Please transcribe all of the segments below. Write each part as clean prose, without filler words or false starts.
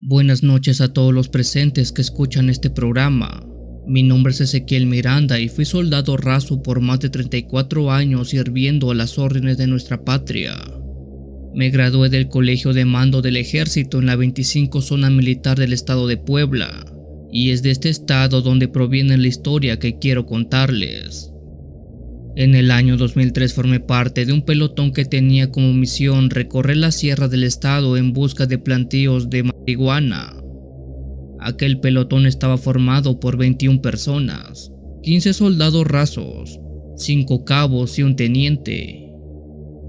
Buenas noches a todos los presentes que escuchan este programa. Mi nombre es Ezequiel Miranda y fui soldado raso por más de 34 años sirviendo a las órdenes de nuestra patria. Me gradué del Colegio de Mando del Ejército en la 25 Zona Militar del Estado de Puebla, y es de este estado donde proviene la historia que quiero contarles. En el año 2003 formé parte de un pelotón que tenía como misión recorrer la sierra del estado en busca de plantíos de marihuana. Aquel pelotón estaba formado por 21 personas, 15 soldados rasos, 5 cabos y un teniente.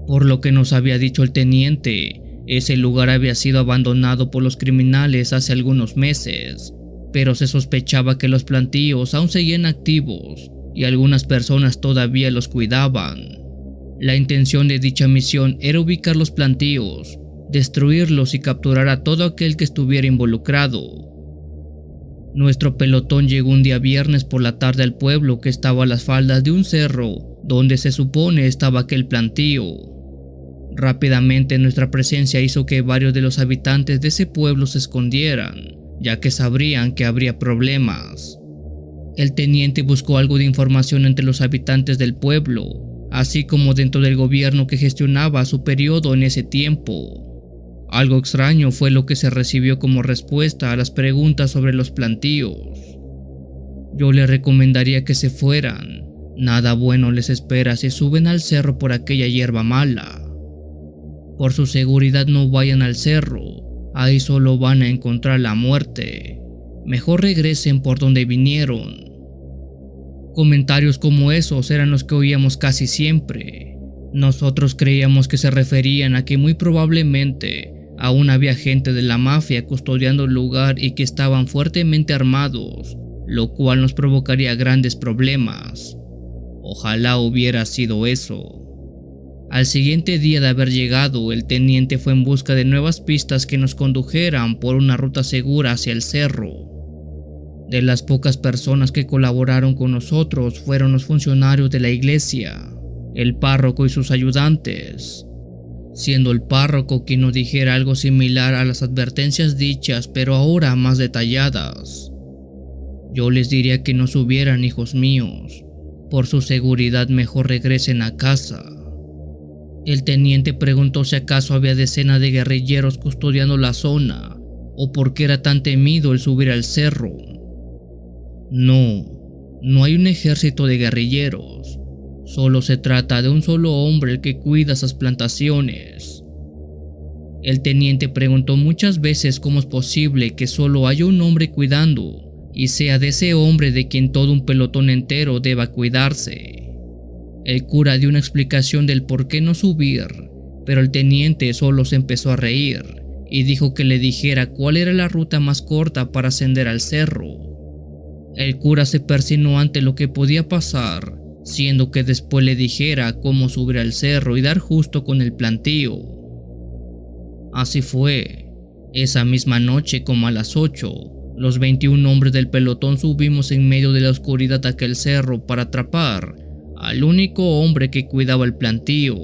Por lo que nos había dicho el teniente, ese lugar había sido abandonado por los criminales hace algunos meses, pero se sospechaba que los plantíos aún seguían activos y algunas personas todavía los cuidaban. La intención de dicha misión era ubicar los plantíos, destruirlos y capturar a todo aquel que estuviera involucrado. Nuestro pelotón llegó un día viernes por la tarde al pueblo que estaba a las faldas de un cerro donde se supone estaba aquel plantío. Rápidamente nuestra presencia hizo que varios de los habitantes de ese pueblo se escondieran, ya que sabrían que habría problemas. El teniente buscó algo de información entre los habitantes del pueblo, así como dentro del gobierno que gestionaba su periodo en ese tiempo. Algo extraño fue lo que se recibió como respuesta a las preguntas sobre los plantíos. Yo les recomendaría que se fueran. Nada bueno les espera si suben al cerro por aquella hierba mala. Por su seguridad no vayan al cerro, ahí solo van a encontrar la muerte. Mejor regresen por donde vinieron. Comentarios como esos eran los que oíamos casi siempre. Nosotros creíamos que se referían a que muy probablemente aún había gente de la mafia custodiando el lugar y que estaban fuertemente armados, lo cual nos provocaría grandes problemas. Ojalá hubiera sido eso. Al siguiente día de haber llegado, el teniente fue en busca de nuevas pistas que nos condujeran por una ruta segura hacia el cerro. De las pocas personas que colaboraron con nosotros fueron los funcionarios de la iglesia, el párroco y sus ayudantes, siendo el párroco quien nos dijera algo similar a las advertencias dichas, pero ahora más detalladas. Yo les diría que no subieran, hijos míos, por su seguridad mejor regresen a casa. El teniente preguntó si acaso había decenas de guerrilleros custodiando la zona, o por qué era tan temido el subir al cerro. No hay un ejército de guerrilleros. Solo se trata de un solo hombre el que cuida esas plantaciones. El teniente preguntó muchas veces cómo es posible que solo haya un hombre cuidando y sea de ese hombre de quien todo un pelotón entero deba cuidarse. El cura dio una explicación del por qué no subir, pero el teniente solo se empezó a reír y dijo que le dijera cuál era la ruta más corta para ascender al cerro. El cura se persignó ante lo que podía pasar, siendo que después le dijera cómo subir al cerro y dar justo con el plantío. Así fue. Esa misma noche, como a las 8, los 21 hombres del pelotón subimos en medio de la oscuridad a aquel cerro para atrapar al único hombre que cuidaba el plantío.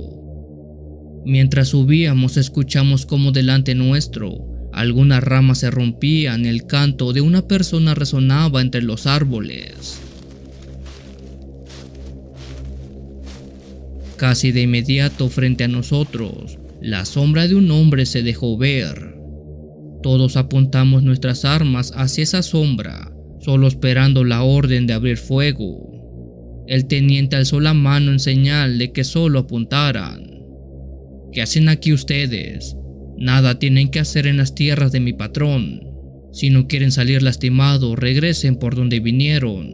Mientras subíamos, escuchamos cómo delante nuestro algunas ramas se rompían y el canto de una persona resonaba entre los árboles. Casi de inmediato frente a nosotros, la sombra de un hombre se dejó ver. Todos apuntamos nuestras armas hacia esa sombra, solo esperando la orden de abrir fuego. El teniente alzó la mano en señal de que solo apuntaran. ¿Qué hacen aquí ustedes? Nada tienen que hacer en las tierras de mi patrón. Si no quieren salir lastimados, regresen por donde vinieron.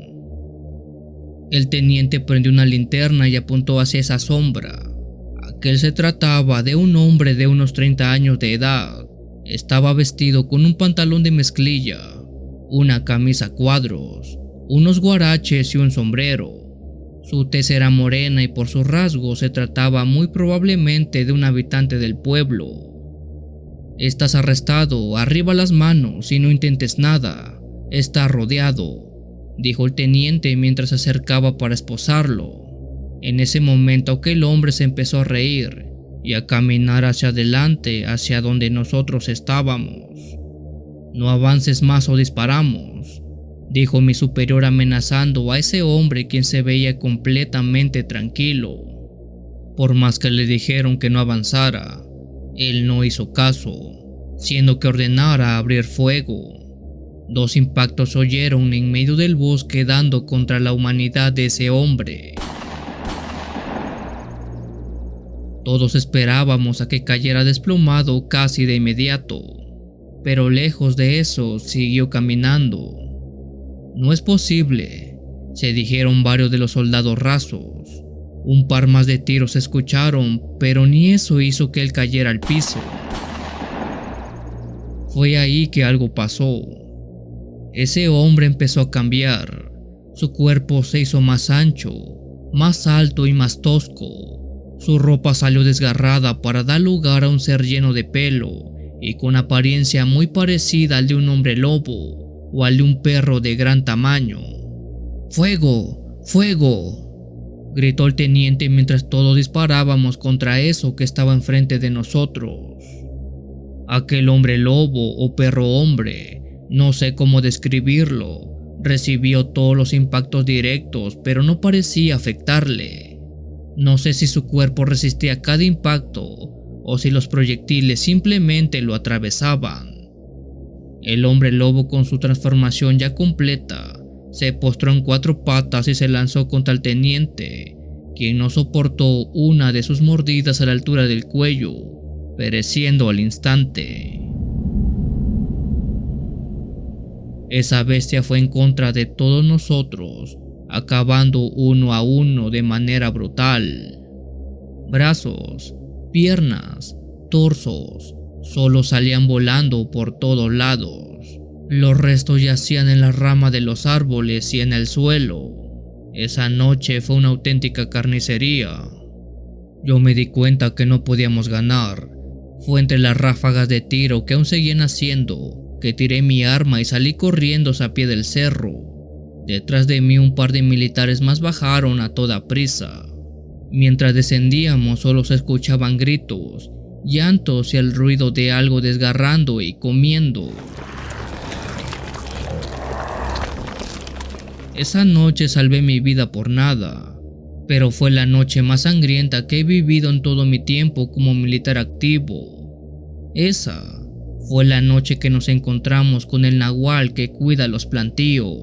El teniente prendió una linterna y apuntó hacia esa sombra. Aquel se trataba de un hombre de unos 30 años de edad. Estaba vestido con un pantalón de mezclilla, una camisa a cuadros, unos guaraches y un sombrero. Su tez era morena y por sus rasgos se trataba muy probablemente de un habitante del pueblo. Estás arrestado, arriba las manos y no intentes nada. Estás rodeado, dijo el teniente mientras se acercaba para esposarlo. En ese momento aquel hombre se empezó a reír y a caminar hacia adelante, hacia donde nosotros estábamos. No avances más o disparamos, dijo mi superior amenazando a ese hombre quien se veía completamente tranquilo. Por más que le dijeron que no avanzara, él no hizo caso, siendo que ordenara abrir fuego. 2 impactos se oyeron en medio del bosque dando contra la humanidad de ese hombre. Todos esperábamos a que cayera desplomado casi de inmediato, pero lejos de eso siguió caminando. No es posible, se dijeron varios de los soldados rasos. Un par más de tiros se escucharon, pero ni eso hizo que él cayera al piso. Fue ahí que algo pasó. Ese hombre empezó a cambiar. Su cuerpo se hizo más ancho, más alto y más tosco. Su ropa salió desgarrada para dar lugar a un ser lleno de pelo y con apariencia muy parecida al de un hombre lobo o al de un perro de gran tamaño. ¡Fuego! ¡Fuego!, gritó el teniente mientras todos disparábamos contra eso que estaba enfrente de nosotros. Aquel hombre lobo o perro hombre, no sé cómo describirlo, recibió todos los impactos directos, pero no parecía afectarle. No sé si su cuerpo resistía cada impacto o si los proyectiles simplemente lo atravesaban. El hombre lobo, con su transformación ya completa, se postró en 4 patas y se lanzó contra el teniente, quien no soportó una de sus mordidas a la altura del cuello, pereciendo al instante. Esa bestia fue en contra de todos nosotros, acabando uno a uno de manera brutal. Brazos, piernas, torsos, solo salían volando por todos lados. Los restos yacían en las ramas de los árboles y en el suelo. Esa noche fue una auténtica carnicería. Yo me di cuenta que no podíamos ganar. Fue entre las ráfagas de tiro que aún seguían haciendo que tiré mi arma y salí corriendo a pie del cerro. Detrás de mí un par de militares más bajaron a toda prisa. Mientras descendíamos solo se escuchaban gritos, llantos y el ruido de algo desgarrando y comiendo. Esa noche salvé mi vida por nada, pero fue la noche más sangrienta que he vivido en todo mi tiempo como militar activo. Esa fue la noche que nos encontramos con el nahual que cuida los plantíos.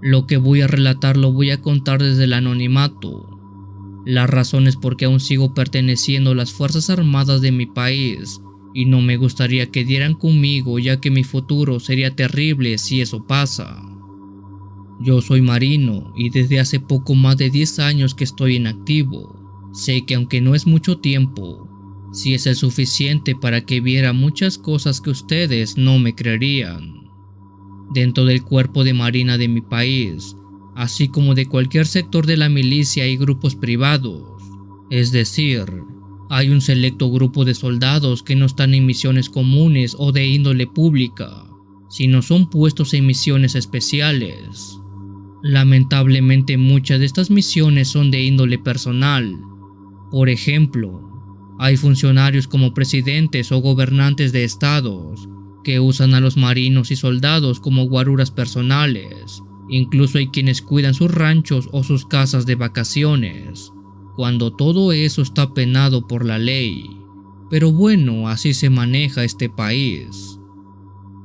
Lo que voy a relatar lo voy a contar desde el anonimato. La razón es porque aún sigo perteneciendo a las Fuerzas Armadas de mi país y no me gustaría que dieran conmigo, ya que mi futuro sería terrible si eso pasa. Yo soy marino y desde hace poco más de 10 años que estoy en activo. Sé que aunque no es mucho tiempo, sí es el suficiente para que viera muchas cosas que ustedes no me creerían. Dentro del cuerpo de marina de mi país, así como de cualquier sector de la milicia y grupos privados, es decir, hay un selecto grupo de soldados que no están en misiones comunes o de índole pública, sino son puestos en misiones especiales. Lamentablemente muchas de estas misiones son de índole personal. Por ejemplo, hay funcionarios como presidentes o gobernantes de estados que usan a los marinos y soldados como guaruras personales. Incluso hay quienes cuidan sus ranchos o sus casas de vacaciones, cuando todo eso está penado por la ley. Pero bueno, así se maneja este país.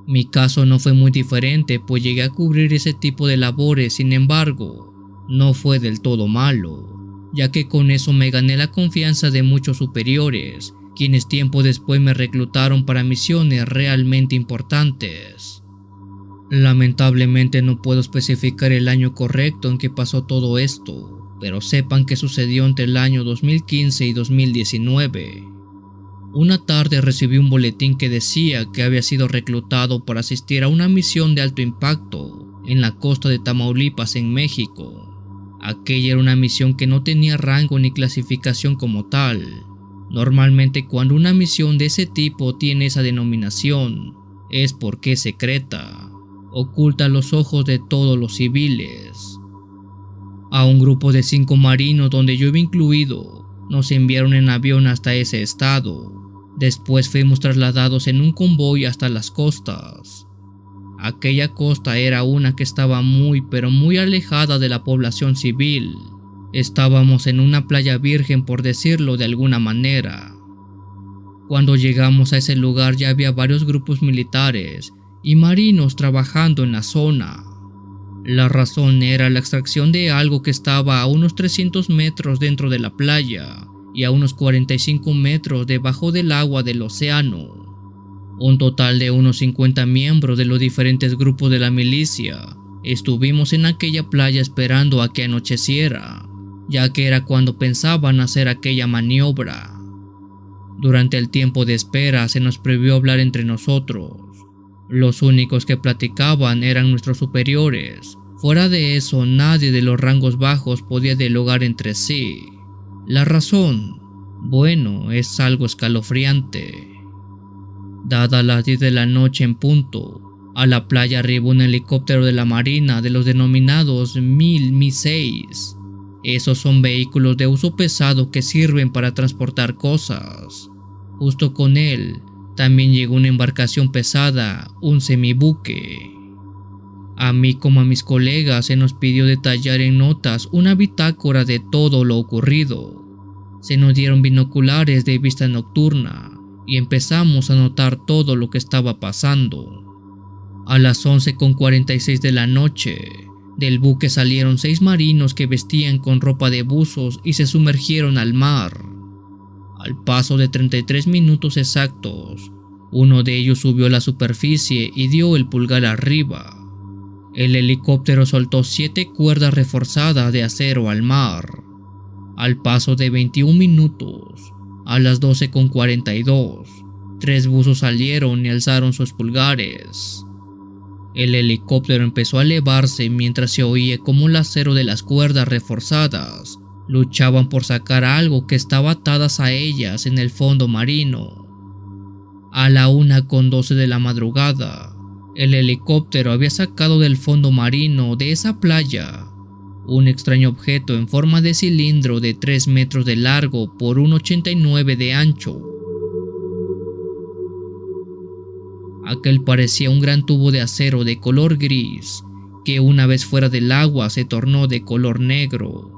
Mi caso no fue muy diferente, pues llegué a cubrir ese tipo de labores. Sin embargo, no fue del todo malo, ya que con eso me gané la confianza de muchos superiores, quienes tiempo después me reclutaron para misiones realmente importantes. Lamentablemente no puedo especificar el año correcto en que pasó todo esto, pero sepan que sucedió entre el año 2015 y 2019. Una tarde recibí un boletín que decía que había sido reclutado para asistir a una misión de alto impacto en la costa de Tamaulipas, en México. Aquella era una misión que no tenía rango ni clasificación como tal. Normalmente cuando una misión de ese tipo tiene esa denominación, es porque es secreta. oculta los ojos de todos los civiles. A un grupo de 5 marinos, donde yo iba incluido, nos enviaron en avión hasta ese estado. Después fuimos trasladados en un convoy hasta las costas. Aquella costa era una que estaba muy pero muy alejada de la población civil. Estábamos en una playa virgen, por decirlo de alguna manera. Cuando llegamos a ese lugar ya había varios grupos militares y marinos trabajando en la zona. La razón era la extracción de algo que estaba a unos 300 metros dentro de la playa y a unos 45 metros debajo del agua del océano. Un total de unos 50 miembros de los diferentes grupos de la milicia estuvimos en aquella playa esperando a que anocheciera, ya que era cuando pensaban hacer aquella maniobra. Durante el tiempo de espera se nos prohibió hablar entre nosotros. Los únicos que platicaban eran nuestros superiores. Fuera de eso, nadie de los rangos bajos podía dialogar entre sí. La razón, bueno, es algo escalofriante. Dadas las 10 de la noche en punto, a la playa arribó un helicóptero de la Marina de los denominados Mi-6. Esos son vehículos de uso pesado que sirven para transportar cosas. Justo con él también llegó una embarcación pesada, un semibuque. A mí como a mis colegas se nos pidió detallar en notas una bitácora de todo lo ocurrido. Se nos dieron binoculares de vista nocturna y empezamos a notar todo lo que estaba pasando. A las 11:46 de la noche, del buque salieron 6 marinos que vestían con ropa de buzos y se sumergieron al mar. Al paso de 33 minutos exactos, uno de ellos subió a la superficie y dio el pulgar arriba. El helicóptero soltó 7 cuerdas reforzadas de acero al mar. Al paso de 21 minutos, a las 12:42, 3 buzos salieron y alzaron sus pulgares. El helicóptero empezó a elevarse mientras se oía cómo el acero de las cuerdas reforzadas luchaban por sacar algo que estaba atadas a ellas en el fondo marino. A la 1:12 de la madrugada, el helicóptero había sacado del fondo marino de esa playa un extraño objeto en forma de cilindro de 3 metros de largo por 1,89 de ancho. Aquel parecía un gran tubo de acero de color gris que una vez fuera del agua se tornó de color negro.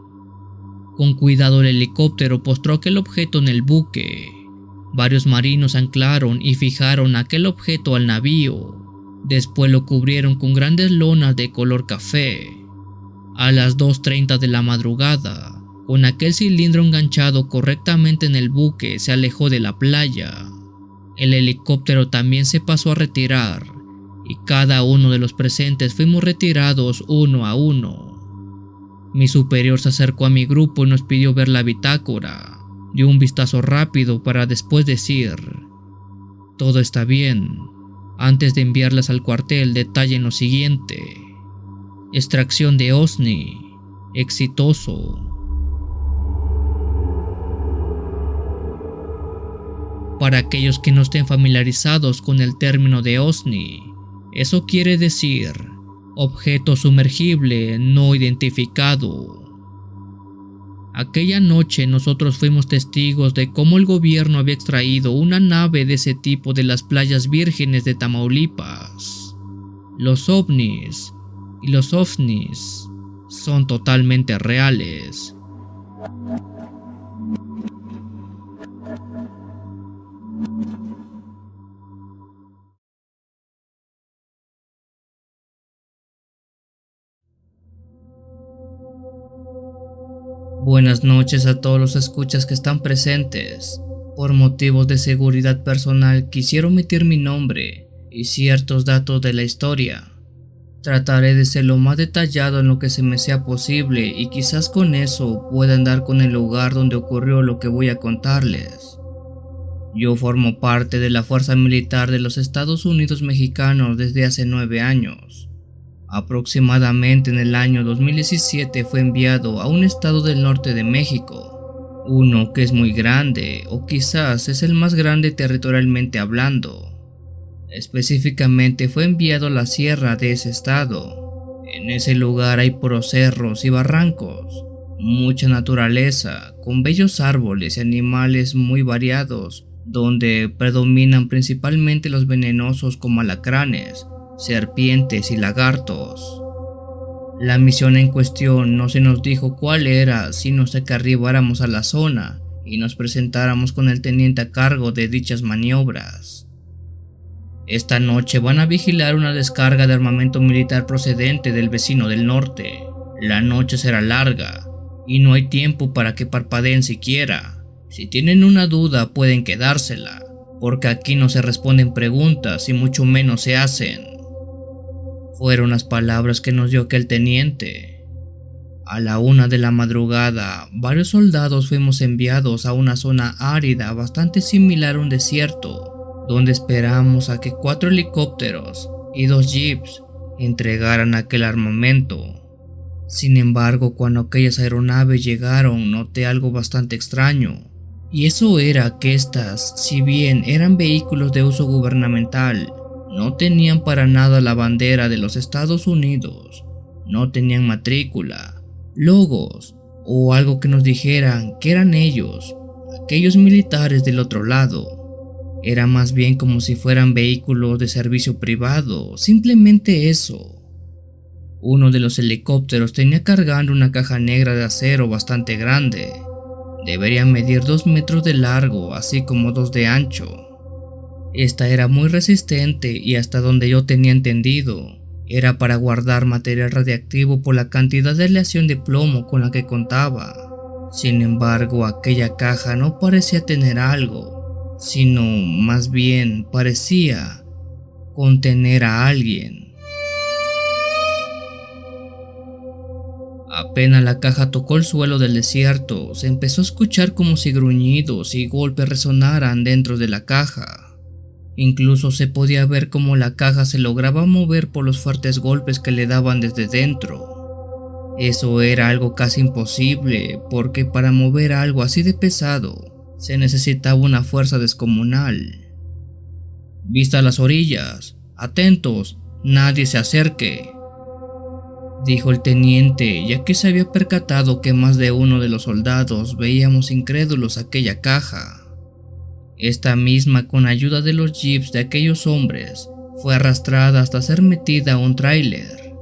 Con cuidado el helicóptero postró aquel objeto en el buque. Varios marinos anclaron y fijaron aquel objeto al navío. Después lo cubrieron con grandes lonas de color café. A las 2:30 de la madrugada, con aquel cilindro enganchado correctamente en el buque, se alejó de la playa. El helicóptero también se pasó a retirar y cada uno de los presentes fuimos retirados uno a uno. Mi superior se acercó a mi grupo y nos pidió ver la bitácora. Dio un vistazo rápido para después decir: todo está bien. Antes de enviarlas al cuartel, detallen lo siguiente: extracción de OVNI, exitoso. Para aquellos que no estén familiarizados con el término de OVNI, eso quiere decir objeto sumergible no identificado. Aquella noche nosotros fuimos testigos de cómo el gobierno había extraído una nave de ese tipo de las playas vírgenes de Tamaulipas. Los ovnis y los ovnis son totalmente reales. Buenas noches a todos los escuchas que están presentes. Por motivos de seguridad personal quisiera omitir mi nombre y ciertos datos de la historia. Trataré de ser lo más detallado en lo que se me sea posible y quizás con eso puedan dar con el lugar donde ocurrió lo que voy a contarles. Yo formo parte de la Fuerza Militar de los Estados Unidos Mexicanos desde hace 9 años. Aproximadamente en el año 2017 fue enviado a un estado del norte de México, uno que es muy grande o quizás es el más grande territorialmente hablando. Específicamente fue enviado a la sierra de ese estado. En ese lugar hay puros cerros y barrancos, mucha naturaleza, con bellos árboles y animales muy variados, donde predominan principalmente los venenosos como alacranes, serpientes y lagartos. La misión en cuestión no se nos dijo cuál era, sino hasta que arribáramos a la zona y nos presentáramos con el teniente a cargo de dichas maniobras. Esta noche van a vigilar una descarga de armamento militar procedente del vecino del norte. La noche será larga y no hay tiempo para que parpadeen siquiera. Si tienen una duda pueden quedársela, porque aquí no se responden preguntas y mucho menos se hacen. Fueron las palabras que nos dio aquel teniente. A la 1 de la madrugada, varios soldados fuimos enviados a una zona árida bastante similar a un desierto, donde esperamos a que 4 helicópteros y 2 jeeps entregaran aquel armamento. Sin embargo, cuando aquellas aeronaves llegaron, noté algo bastante extraño, y eso era que estas, si bien eran vehículos de uso gubernamental, no tenían para nada la bandera de los Estados Unidos, no tenían matrícula, logos o algo que nos dijeran que eran ellos, aquellos militares del otro lado. Era más bien como si fueran vehículos de servicio privado, simplemente eso. Uno de los helicópteros tenía cargando una caja negra de acero bastante grande. Debería medir 2 metros de largo, así como 2 de ancho. Esta era muy resistente y hasta donde yo tenía entendido, era para guardar material radiactivo por la cantidad de aleación de plomo con la que contaba. Sin embargo, aquella caja no parecía tener algo, sino más bien parecía contener a alguien. Apenas la caja tocó el suelo del desierto, se empezó a escuchar como si gruñidos y golpes resonaran dentro de la caja. Incluso se podía ver cómo la caja se lograba mover por los fuertes golpes que le daban desde dentro. Eso era algo casi imposible, porque para mover algo así de pesado se necesitaba una fuerza descomunal. «Vista a las orillas, atentos, nadie se acerque», dijo el teniente, ya que se había percatado que más de uno de los soldados veíamos incrédulos aquella caja. Esta misma, con ayuda de los jeeps de aquellos hombres, fue arrastrada hasta ser metida a un tráiler.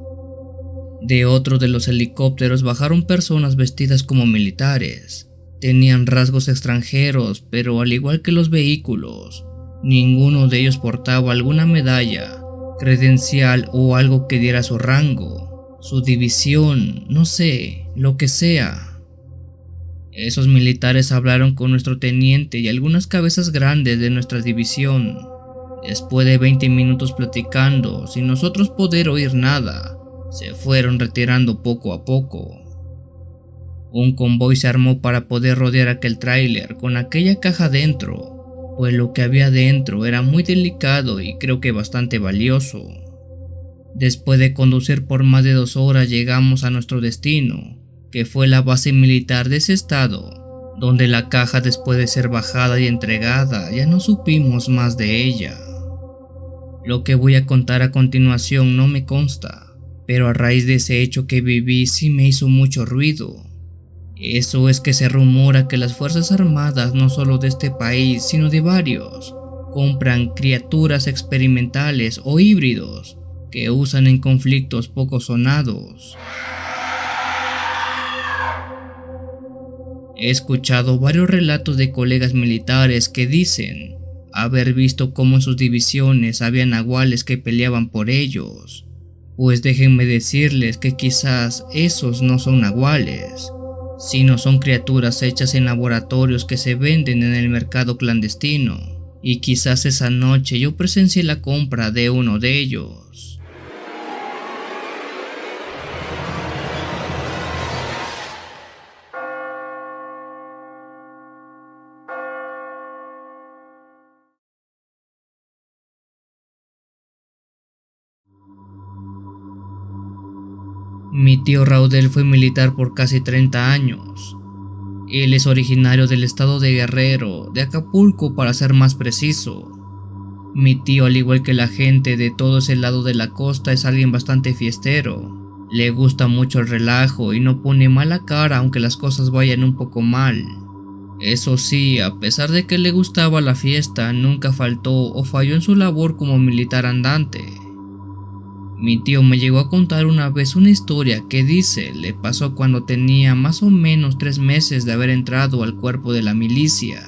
De otro de los helicópteros bajaron personas vestidas como militares. Tenían rasgos extranjeros, pero al igual que los vehículos, ninguno de ellos portaba alguna medalla, credencial o algo que diera su rango, su división, no sé, lo que sea. Esos militares hablaron con nuestro teniente y algunas cabezas grandes de nuestra división. Después de 20 minutos platicando, sin nosotros poder oír nada, se fueron retirando poco a poco. Un convoy se armó para poder rodear aquel tráiler con aquella caja dentro, pues lo que había dentro era muy delicado y creo que bastante valioso. Después de conducir por más de 2 horas llegamos a nuestro destino, que fue la base militar de ese estado, donde la caja, después de ser bajada y entregada, ya no supimos más de ella. Lo que voy a contar a continuación no me consta, pero a raíz de ese hecho que viví sí me hizo mucho ruido. Eso es que se rumora que las fuerzas armadas, no solo de este país, sino de varios, compran criaturas experimentales o híbridos que usan en conflictos poco sonados. He escuchado varios relatos de colegas militares que dicen haber visto cómo en sus divisiones había nahuales que peleaban por ellos. Pues déjenme decirles que quizás esos no son nahuales, sino son criaturas hechas en laboratorios que se venden en el mercado clandestino, y quizás esa noche yo presencié la compra de uno de ellos. Mi tío Raudel fue militar por casi 30 años. Él es originario del estado de Guerrero, de Acapulco para ser más preciso. Mi tío, al igual que la gente de todo ese lado de la costa, es alguien bastante fiestero. Le gusta mucho el relajo y no pone mala cara aunque las cosas vayan un poco mal. Eso sí, a pesar de que le gustaba la fiesta, nunca faltó o falló en su labor como militar andante. Mi tío me llegó a contar una vez una historia que dice le pasó cuando tenía más o menos 3 meses de haber entrado al cuerpo de la milicia,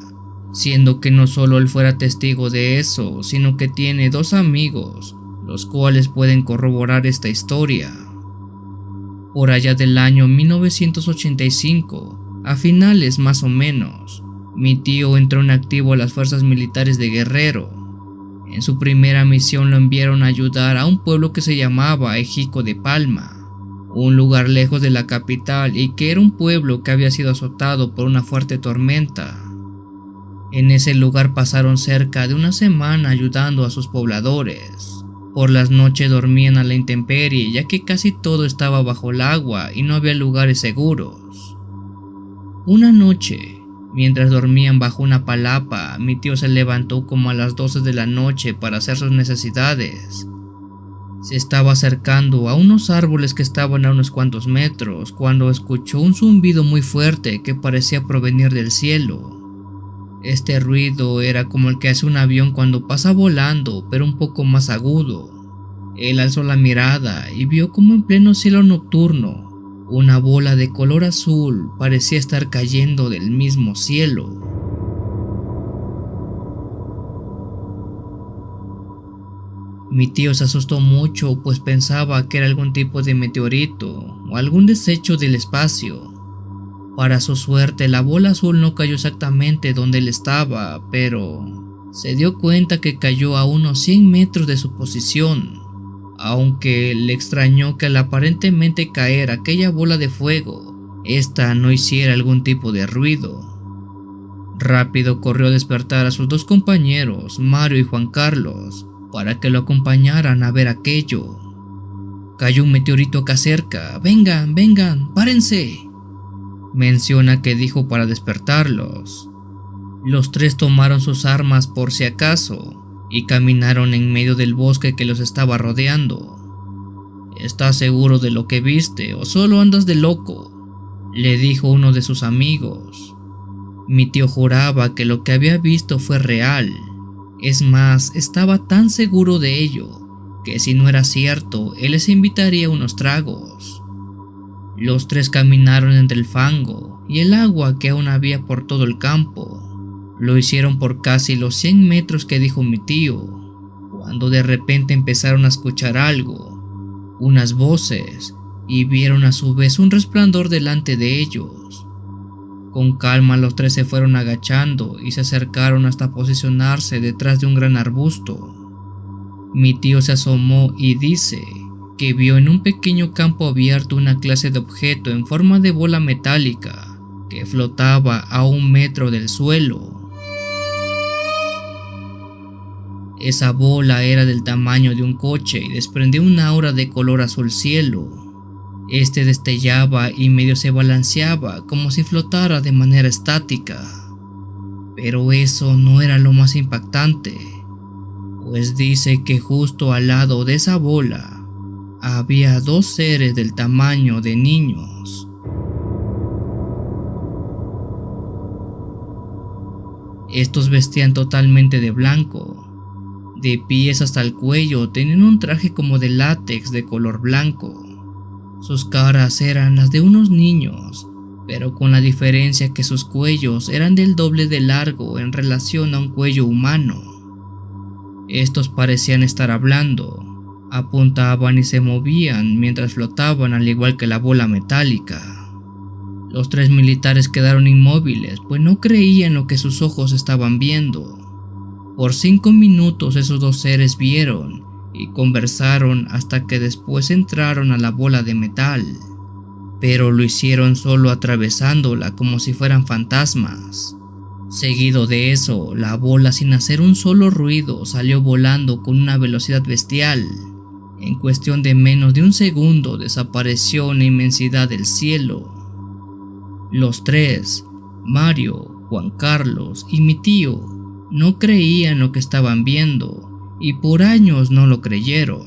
siendo que no solo él fuera testigo de eso, sino que tiene 2 amigos, los cuales pueden corroborar esta historia. Por allá del año 1985, a finales más o menos, mi tío entró en activo a las fuerzas militares de Guerrero. En su primera misión lo enviaron a ayudar a un pueblo que se llamaba Ejico de Palma, un lugar lejos de la capital y que era un pueblo que había sido azotado por una fuerte tormenta. En ese lugar pasaron cerca de una semana ayudando a sus pobladores. Por las noches dormían a la intemperie ya que casi todo estaba bajo el agua y no había lugares seguros. Una noche, mientras dormían bajo una palapa, mi tío se levantó como a las 12 de la noche para hacer sus necesidades. Se estaba acercando a unos árboles que estaban a unos cuantos metros cuando escuchó un zumbido muy fuerte que parecía provenir del cielo. Este ruido era como el que hace un avión cuando pasa volando, pero un poco más agudo. Él alzó la mirada y vio como en pleno cielo nocturno, una bola de color azul parecía estar cayendo del mismo cielo. Mi tío se asustó mucho pues pensaba que era algún tipo de meteorito o algún desecho del espacio. Para su suerte, la bola azul no cayó exactamente donde él estaba, pero se dio cuenta que cayó a unos 100 metros de su posición. Aunque le extrañó que al aparentemente caer aquella bola de fuego, esta no hiciera algún tipo de ruido. Rápido corrió a despertar a sus 2 compañeros, Mario y Juan Carlos, para que lo acompañaran a ver aquello. Cayó un meteorito acá cerca, vengan, vengan, párense, menciona que dijo para despertarlos. Los 3 tomaron sus armas por si acaso y caminaron en medio del bosque que los estaba rodeando. ¿Estás seguro de lo que viste o solo andas de loco?, le dijo uno de sus amigos. Mi tío juraba que lo que había visto fue real. Es más, estaba tan seguro de ello que si no era cierto, él les invitaría unos tragos. Los 3 caminaron entre el fango y el agua que aún había por todo el campo. Lo hicieron por casi los 100 metros que dijo mi tío, cuando de repente empezaron a escuchar algo, unas voces, y vieron a su vez un resplandor delante de ellos. Con calma los 3 se fueron agachando y se acercaron hasta posicionarse detrás de un gran arbusto. Mi tío se asomó y dice que vio en un pequeño campo abierto una clase de objeto en forma de bola metálica que flotaba a 1 metro del suelo. Esa bola era del tamaño de un coche y desprendía un aura de color azul cielo. Este destellaba y medio se balanceaba como si flotara de manera estática. Pero eso no era lo más impactante, pues dice que justo al lado de esa bola había 2 seres del tamaño de niños. Estos vestían totalmente de blanco. De pies hasta el cuello tenían un traje como de látex de color blanco. Sus caras eran las de unos niños, pero con la diferencia que sus cuellos eran del doble de largo en relación a un cuello humano. Estos parecían estar hablando, apuntaban y se movían mientras flotaban al igual que la bola metálica. Los 3 militares quedaron inmóviles pues no creían lo que sus ojos estaban viendo. Por 5 minutos esos 2 seres vieron y conversaron hasta que después entraron a la bola de metal, pero lo hicieron solo atravesándola como si fueran fantasmas. Seguido de eso, la bola sin hacer un solo ruido salió volando con una velocidad bestial. En cuestión de menos de un segundo desapareció en la inmensidad del cielo. Los 3, Mario, Juan Carlos y mi tío, no creían lo que estaban viendo y por años no lo creyeron,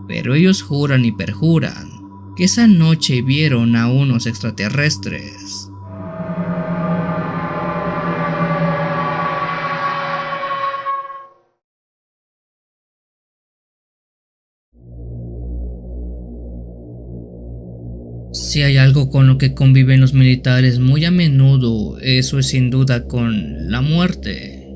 pero ellos juran y perjuran que esa noche vieron a unos extraterrestres. Si hay algo con lo que conviven los militares muy a menudo, eso es sin duda con la muerte.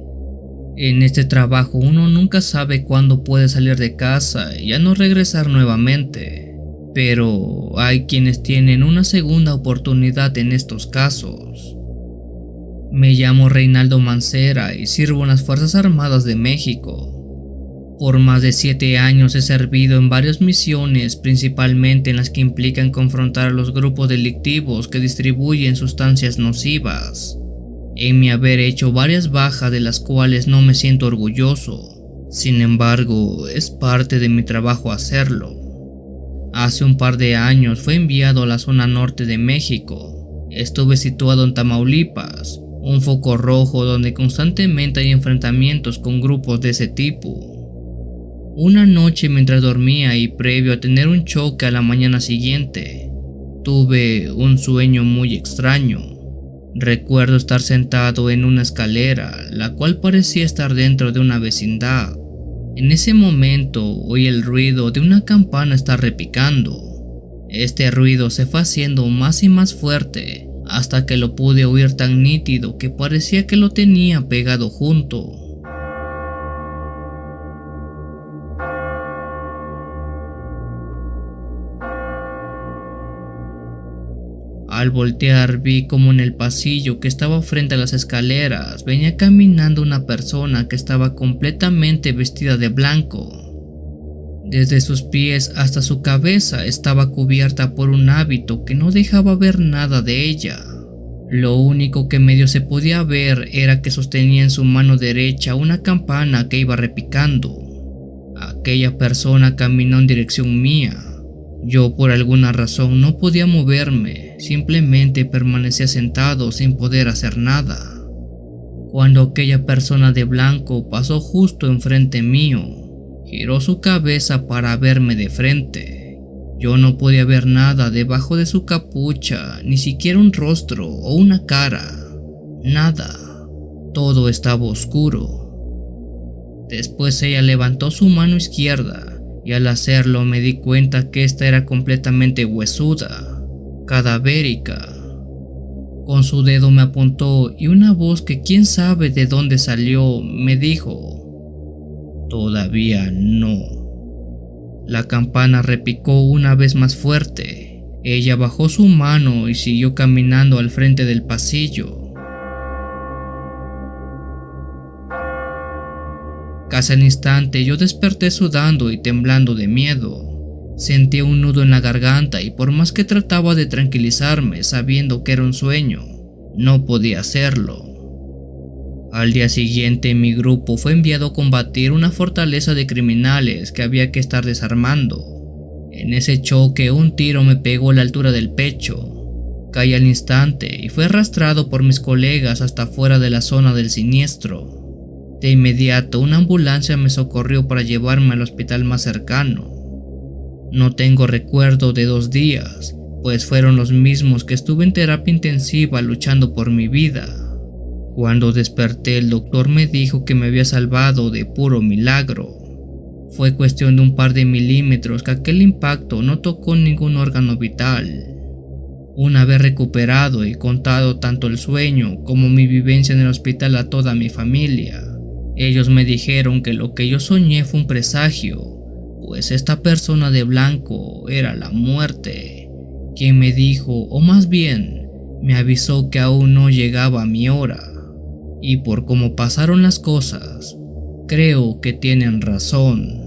En este trabajo uno nunca sabe cuándo puede salir de casa y ya no regresar nuevamente, pero hay quienes tienen una segunda oportunidad en estos casos. Me llamo Reinaldo Mancera y sirvo en las Fuerzas Armadas de México. Por más de 7 años he servido en varias misiones, principalmente en las que implican confrontar a los grupos delictivos que distribuyen sustancias nocivas. En mi haber hecho varias bajas de las cuales no me siento orgulloso, sin embargo, es parte de mi trabajo hacerlo. Hace un par de años fue enviado a la zona norte de México. Estuve situado en Tamaulipas, un foco rojo donde constantemente hay enfrentamientos con grupos de ese tipo. Una noche mientras dormía y previo a tener un choque a la mañana siguiente, tuve un sueño muy extraño. Recuerdo estar sentado en una escalera, la cual parecía estar dentro de una vecindad. En ese momento oí el ruido de una campana estar repicando. Este ruido se fue haciendo más y más fuerte, hasta que lo pude oír tan nítido que parecía que lo tenía pegado junto. Al voltear vi como en el pasillo que estaba frente a las escaleras venía caminando una persona que estaba completamente vestida de blanco. Desde sus pies hasta su cabeza estaba cubierta por un hábito que no dejaba ver nada de ella. Lo único que medio se podía ver era que sostenía en su mano derecha una campana que iba repicando. Aquella persona caminó en dirección mía. Yo por alguna razón no podía moverme, simplemente permanecía sentado sin poder hacer nada. Cuando aquella persona de blanco pasó justo enfrente mío, giró su cabeza para verme de frente. Yo no podía ver nada debajo de su capucha, ni siquiera un rostro o una cara. Nada. Todo estaba oscuro. Después ella levantó su mano izquierda y al hacerlo me di cuenta que esta era completamente huesuda, cadavérica. Con su dedo me apuntó y una voz que quién sabe de dónde salió me dijo: "Todavía no". La campana repicó una vez más fuerte. Ella bajó su mano y siguió caminando al frente del pasillo. Casi al instante yo desperté sudando y temblando de miedo. Sentía un nudo en la garganta y por más que trataba de tranquilizarme sabiendo que era un sueño, no podía hacerlo. Al día siguiente mi grupo fue enviado a combatir una fortaleza de criminales que había que estar desarmando. En ese choque un tiro me pegó a la altura del pecho. Caí al instante y fue arrastrado por mis colegas hasta fuera de la zona del siniestro. De inmediato una ambulancia me socorrió para llevarme al hospital más cercano. No tengo recuerdo de 2 días, pues fueron los mismos que estuve en terapia intensiva luchando por mi vida. Cuando desperté el doctor me dijo que me había salvado de puro milagro. Fue cuestión de un par de milímetros que aquel impacto no tocó ningún órgano vital. Una vez recuperado y contado tanto el sueño como mi vivencia en el hospital a toda mi familia, ellos me dijeron que lo que yo soñé fue un presagio, pues esta persona de blanco era la muerte, quien me dijo, o más bien, me avisó que aún no llegaba mi hora. Y por cómo pasaron las cosas, creo que tienen razón.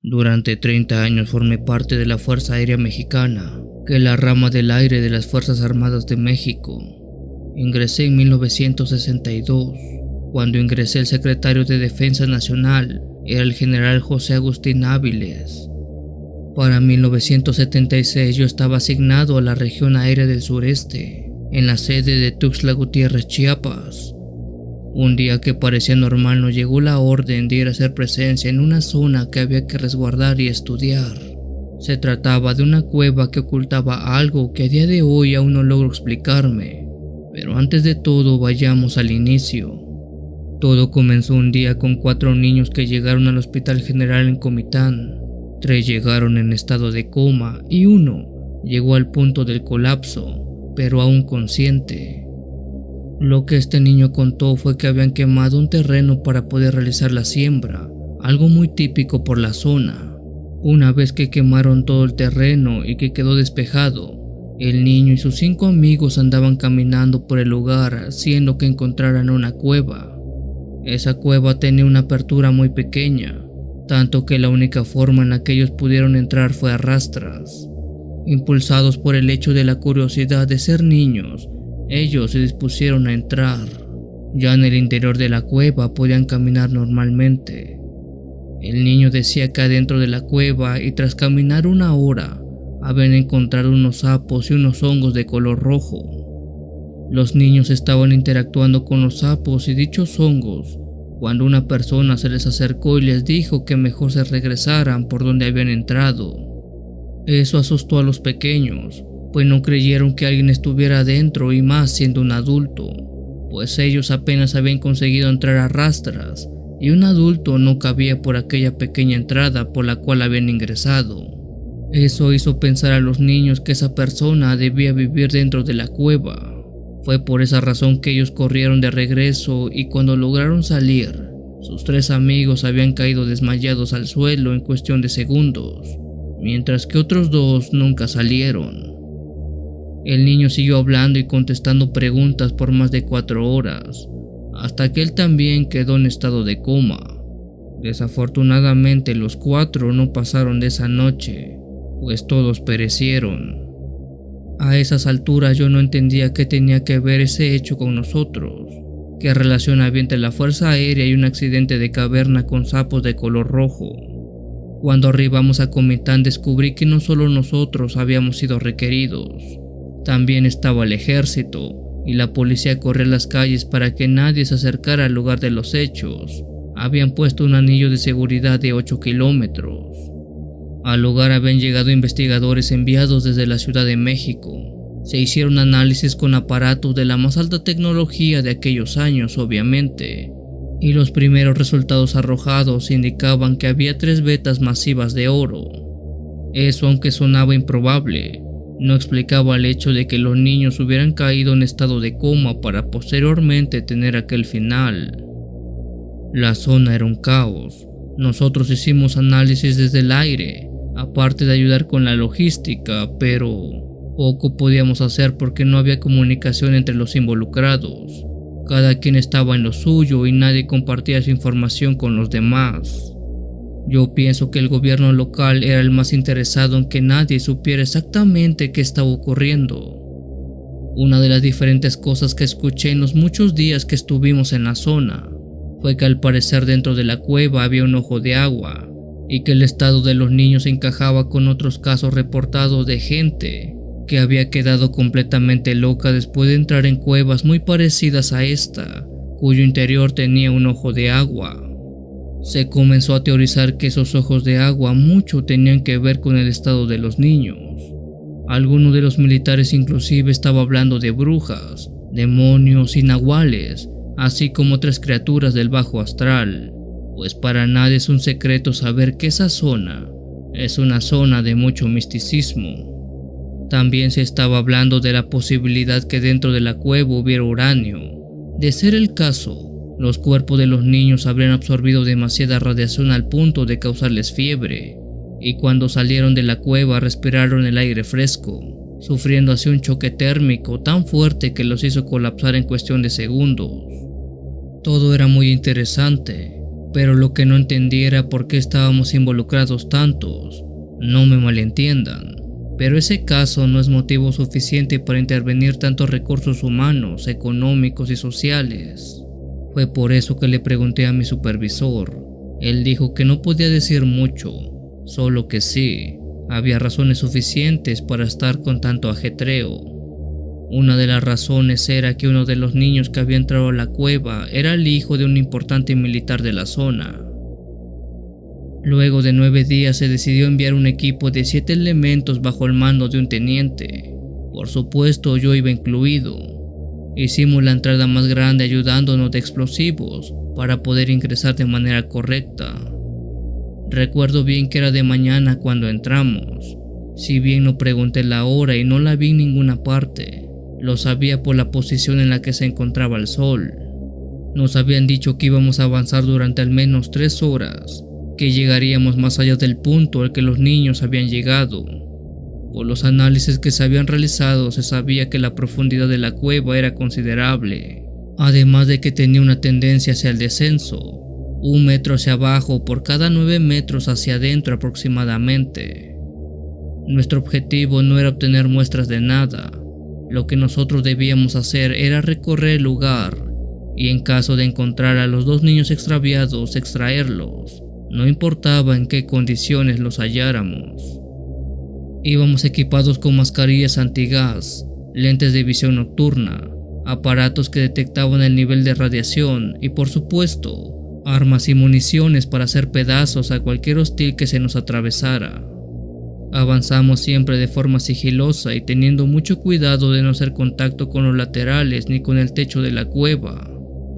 Durante 30 años formé parte de la Fuerza Aérea Mexicana, que es la rama del aire de las Fuerzas Armadas de México. Ingresé en 1962, Cuando ingresé, el secretario de Defensa Nacional era el general José Agustín Áviles. Para 1976 yo estaba asignado a la región aérea del sureste, en la sede de Tuxtla Gutiérrez, Chiapas. Un día que parecía normal nos llegó la orden de ir a hacer presencia en una zona que había que resguardar y estudiar. Se trataba de una cueva que ocultaba algo que a día de hoy aún no logro explicarme. Pero antes de todo, vayamos al inicio. Todo comenzó un día con 4 niños que llegaron al Hospital General en Comitán. 3 llegaron en estado de coma y 1 llegó al punto del colapso, pero aún consciente. Lo que este niño contó fue que habían quemado un terreno para poder realizar la siembra, algo muy típico por la zona. Una vez que quemaron todo el terreno y que quedó despejado, el niño y sus 5 amigos andaban caminando por el lugar, haciendo que encontraran una cueva. Esa cueva tenía una apertura muy pequeña, tanto que la única forma en la que ellos pudieron entrar fue a rastras. Impulsados por el hecho de la curiosidad de ser niños, ellos se dispusieron a entrar. Ya en el interior de la cueva podían caminar normalmente. El niño decía que adentro de la cueva y tras caminar 1 hora, habían encontrado unos sapos y unos hongos de color rojo. Los niños estaban interactuando con los sapos y dichos hongos cuando una persona se les acercó y les dijo que mejor se regresaran por donde habían entrado. Eso asustó a los pequeños, pues no creyeron que alguien estuviera adentro y más siendo un adulto, pues ellos apenas habían conseguido entrar a rastras y un adulto no cabía por aquella pequeña entrada por la cual habían ingresado. Eso hizo pensar a los niños que esa persona debía vivir dentro de la cueva. Fue por esa razón que ellos corrieron de regreso y cuando lograron salir, sus 3 amigos habían caído desmayados al suelo en cuestión de segundos, mientras que otros 2 nunca salieron. El niño siguió hablando y contestando preguntas por más de 4 horas, hasta que él también quedó en estado de coma. Desafortunadamente los 4 no pasaron de esa noche, pues todos perecieron. A esas alturas yo no entendía qué tenía que ver ese hecho con nosotros, qué relación había entre la fuerza aérea y un accidente de caverna con sapos de color rojo. Cuando arribamos a Comitán descubrí que no solo nosotros habíamos sido requeridos, también estaba el ejército y la policía corría las calles para que nadie se acercara al lugar de los hechos. Habían puesto un anillo de seguridad de 8 kilómetros. Al lugar habían llegado investigadores enviados desde la Ciudad de México. Se hicieron análisis con aparatos de la más alta tecnología de aquellos años, obviamente, y los primeros resultados arrojados indicaban que había 3 vetas masivas de oro. Eso, aunque sonaba improbable, no explicaba el hecho de que los niños hubieran caído en estado de coma para posteriormente tener aquel final. La zona era un caos. Nosotros hicimos análisis desde el aire, aparte de ayudar con la logística, pero poco podíamos hacer porque no había comunicación entre los involucrados. Cada quien estaba en lo suyo y nadie compartía su información con los demás. Yo pienso que el gobierno local era el más interesado en que nadie supiera exactamente qué estaba ocurriendo. Una de las diferentes cosas que escuché en los muchos días que estuvimos en la zona fue que al parecer dentro de la cueva había un ojo de agua y que el estado de los niños encajaba con otros casos reportados de gente que había quedado completamente loca después de entrar en cuevas muy parecidas a esta, cuyo interior tenía un ojo de agua. Se comenzó a teorizar que esos ojos de agua mucho tenían que ver con el estado de los niños. Algunos de los militares inclusive estaba hablando de brujas, demonios y nahuales, así como otras criaturas del bajo astral, pues para nadie es un secreto saber que esa zona es una zona de mucho misticismo. También se estaba hablando de la posibilidad que dentro de la cueva hubiera uranio. De ser el caso, los cuerpos de los niños habrían absorbido demasiada radiación al punto de causarles fiebre, y cuando salieron de la cueva respiraron el aire fresco, sufriendo así un choque térmico tan fuerte que los hizo colapsar en cuestión de segundos. Todo era muy interesante, pero lo que no entendí era por qué estábamos involucrados tantos. No me malentiendan, pero ese caso no es motivo suficiente para intervenir tantos recursos humanos, económicos y sociales. Fue por eso que le pregunté a mi supervisor. Él dijo que no podía decir mucho, solo que sí, había razones suficientes para estar con tanto ajetreo. Una de las razones era que uno de los niños que había entrado a la cueva era el hijo de un importante militar de la zona. Luego de 9 días se decidió enviar un equipo de 7 elementos bajo el mando de un teniente. Por supuesto, yo iba incluido. Hicimos la entrada más grande ayudándonos de explosivos para poder ingresar de manera correcta. Recuerdo bien que era de mañana cuando entramos. Si bien no pregunté la hora y no la vi en ninguna parte, lo sabía por la posición en la que se encontraba el sol. Nos habían dicho que íbamos a avanzar durante al menos 3 horas, que llegaríamos más allá del punto al que los niños habían llegado. Por los análisis que se habían realizado se sabía que la profundidad de la cueva era considerable, además de que tenía una tendencia hacia el descenso, 1 metro hacia abajo por cada 9 metros hacia adentro aproximadamente. Nuestro objetivo no era obtener muestras de nada. Lo que nosotros debíamos hacer era recorrer el lugar y en caso de encontrar a los 2 niños extraviados, extraerlos, no importaba en qué condiciones los halláramos. Íbamos equipados con mascarillas antigás, lentes de visión nocturna, aparatos que detectaban el nivel de radiación y, por supuesto, armas y municiones para hacer pedazos a cualquier hostil que se nos atravesara. Avanzamos siempre de forma sigilosa y teniendo mucho cuidado de no hacer contacto con los laterales ni con el techo de la cueva.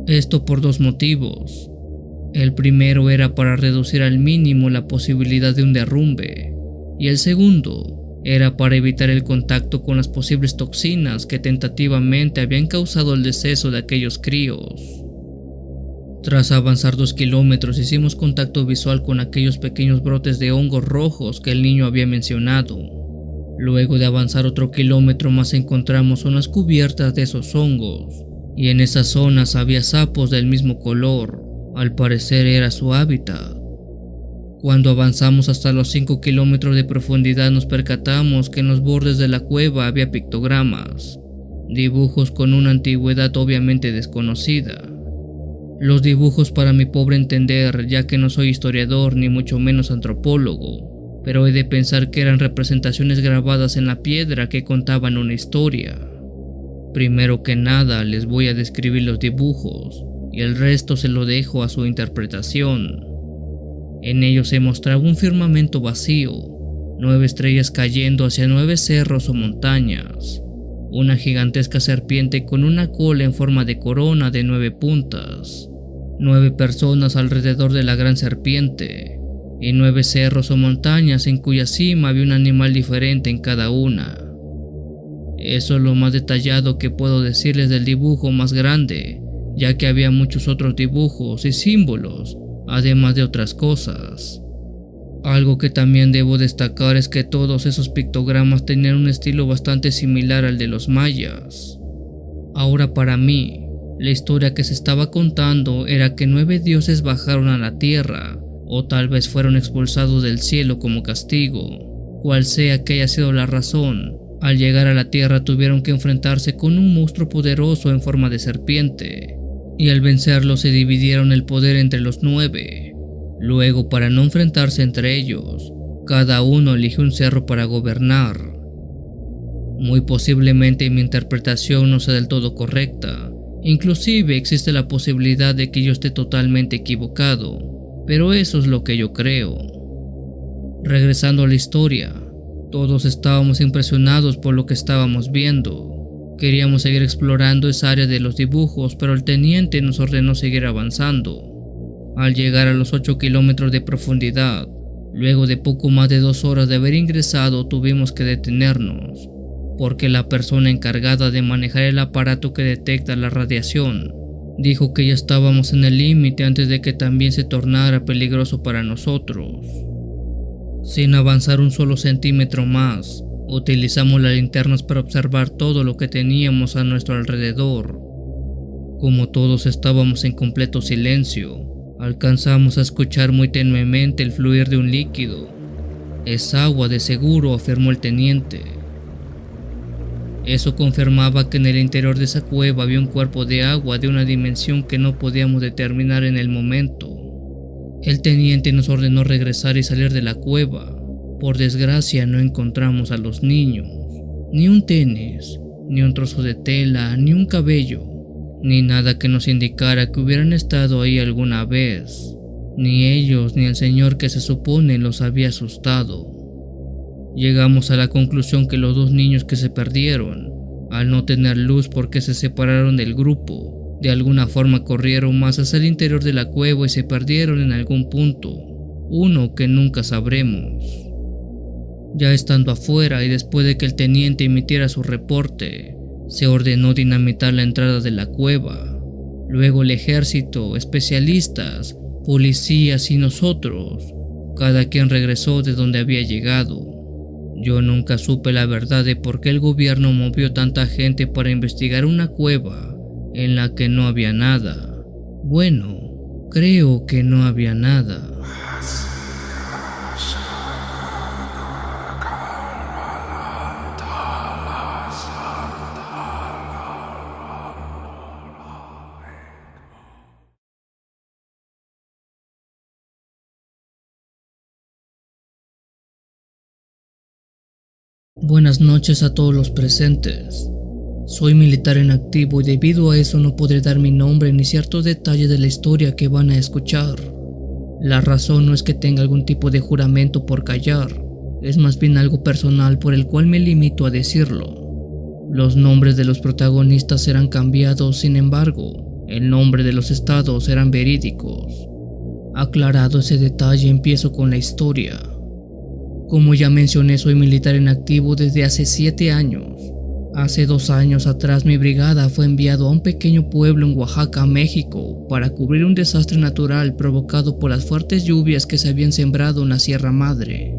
Esto por 2 motivos. El primero era para reducir al mínimo la posibilidad de un derrumbe, y el segundo era para evitar el contacto con las posibles toxinas que tentativamente habían causado el deceso de aquellos críos. Tras avanzar 2 kilómetros hicimos contacto visual con aquellos pequeños brotes de hongos rojos que el niño había mencionado. Luego de avanzar otro kilómetro más encontramos zonas cubiertas de esos hongos, y en esas zonas había sapos del mismo color. Al parecer era su hábitat. Cuando avanzamos hasta los 5 kilómetros de profundidad nos percatamos que en los bordes de la cueva había pictogramas, dibujos con una antigüedad obviamente desconocida. Los dibujos, para mi pobre entender, ya que no soy historiador ni mucho menos antropólogo, pero he de pensar que eran representaciones grabadas en la piedra que contaban una historia. Primero que nada les voy a describir los dibujos y el resto se lo dejo a su interpretación. En ellos se mostraba un firmamento vacío, 9 estrellas cayendo hacia 9 cerros o montañas, una gigantesca serpiente con una cola en forma de corona de 9 puntas, 9 personas alrededor de la gran serpiente, y 9 cerros o montañas en cuya cima había un animal diferente en cada una. Eso es lo más detallado que puedo decirles del dibujo más grande, ya que había muchos otros dibujos y símbolos, además de otras cosas. Algo que también debo destacar es que todos esos pictogramas tenían un estilo bastante similar al de los mayas. Ahora, para mí, la historia que se estaba contando era que 9 dioses bajaron a la tierra, o tal vez fueron expulsados del cielo como castigo. Cual sea que haya sido la razón, al llegar a la tierra tuvieron que enfrentarse con un monstruo poderoso en forma de serpiente, y al vencerlo se dividieron el poder entre los 9. Luego, para no enfrentarse entre ellos, cada uno eligió un cerro para gobernar. Muy posiblemente mi interpretación no sea del todo correcta, inclusive existe la posibilidad de que yo esté totalmente equivocado, pero eso es lo que yo creo. Regresando a la historia, todos estábamos impresionados por lo que estábamos viendo. Queríamos seguir explorando esa área de los dibujos, pero el teniente nos ordenó seguir avanzando. Al llegar a los 8 kilómetros de profundidad, luego de poco más de 2 horas de haber ingresado, tuvimos que detenernos, porque la persona encargada de manejar el aparato que detecta la radiación dijo que ya estábamos en el límite antes de que también se tornara peligroso para nosotros. Sin avanzar un solo centímetro más, utilizamos las linternas para observar todo lo que teníamos a nuestro alrededor. Como todos estábamos en completo silencio, alcanzamos a escuchar muy tenuemente el fluir de un líquido. Es agua de seguro, afirmó el teniente. Eso confirmaba que en el interior de esa cueva había un cuerpo de agua de una dimensión que no podíamos determinar en el momento. El teniente nos ordenó regresar y salir de la cueva. Por desgracia no encontramos a los niños, ni un tenis, ni un trozo de tela, ni un cabello, ni nada que nos indicara que hubieran estado ahí alguna vez. Ni ellos ni el señor que se supone los había asustado. Llegamos a la conclusión que los dos niños que se perdieron, al no tener luz porque se separaron del grupo, de alguna forma corrieron más hacia el interior de la cueva y se perdieron en algún punto, uno que nunca sabremos. Ya estando afuera y después de que el teniente emitiera su reporte, se ordenó dinamitar la entrada de la cueva. Luego el ejército, especialistas, policías y nosotros, cada quien regresó de donde había llegado. Yo nunca supe la verdad de por qué el gobierno movió tanta gente para investigar una cueva en la que no había nada. Bueno, creo que no había nada. Buenas noches a todos los presentes. Soy militar en activo y debido a eso no podré dar mi nombre ni ciertos detalles de la historia que van a escuchar. La razón no es que tenga algún tipo de juramento por callar, es más bien algo personal por el cual me limito a decirlo. Los nombres de los protagonistas serán cambiados, sin embargo, el nombre de los estados serán verídicos. Aclarado ese detalle, empiezo con la historia. Como ya mencioné, soy militar en activo desde hace 7 años. Hace 2 años atrás mi brigada fue enviado a un pequeño pueblo en Oaxaca, México, para cubrir un desastre natural provocado por las fuertes lluvias que se habían sembrado en la Sierra Madre.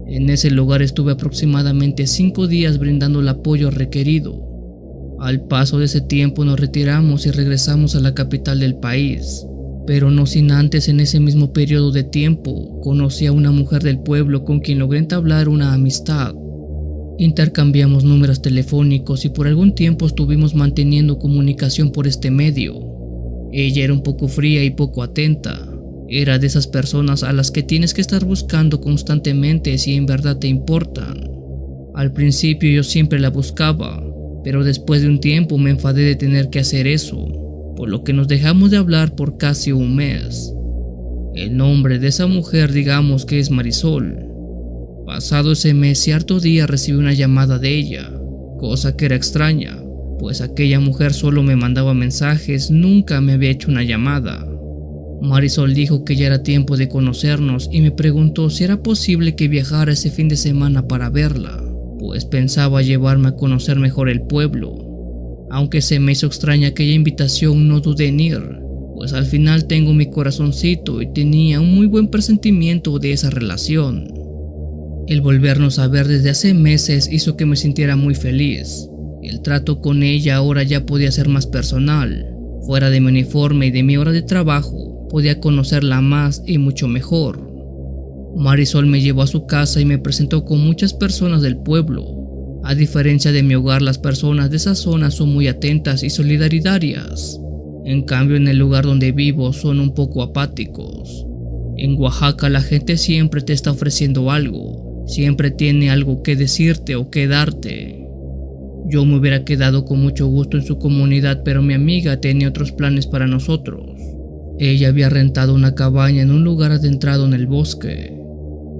En ese lugar estuve aproximadamente 5 días brindando el apoyo requerido. Al paso de ese tiempo nos retiramos y regresamos a la capital del país. Pero no sin antes, en ese mismo periodo de tiempo, conocí a una mujer del pueblo con quien logré entablar una amistad. Intercambiamos números telefónicos y por algún tiempo estuvimos manteniendo comunicación por este medio. Ella era un poco fría y poco atenta. Era de esas personas a las que tienes que estar buscando constantemente si en verdad te importan. Al principio yo siempre la buscaba, pero después de un tiempo me enfadé de tener que hacer eso, por lo que nos dejamos de hablar por casi un mes. El nombre de esa mujer digamos que es Marisol. Pasado ese mes, cierto día recibí una llamada de ella, cosa que era extraña, pues aquella mujer solo me mandaba mensajes, nunca me había hecho una llamada. Marisol dijo que ya era tiempo de conocernos y me preguntó si era posible que viajara ese fin de semana para verla, pues pensaba llevarme a conocer mejor el pueblo. Aunque se me hizo extraña aquella invitación, no dudé en ir, pues al final tengo mi corazoncito y tenía un muy buen presentimiento de esa relación. El volvernos a ver desde hace meses hizo que me sintiera muy feliz. El trato con ella ahora ya podía ser más personal. Fuera de mi uniforme y de mi hora de trabajo, podía conocerla más y mucho mejor. Marisol me llevó a su casa y me presentó con muchas personas del pueblo. A diferencia de mi hogar, las personas de esa zona son muy atentas y solidarias. En cambio, en el lugar donde vivo son un poco apáticos. En Oaxaca la gente siempre te está ofreciendo algo, siempre tiene algo que decirte o que darte. Yo me hubiera quedado con mucho gusto en su comunidad, pero mi amiga tenía otros planes para nosotros. Ella había rentado una cabaña en un lugar adentrado en el bosque.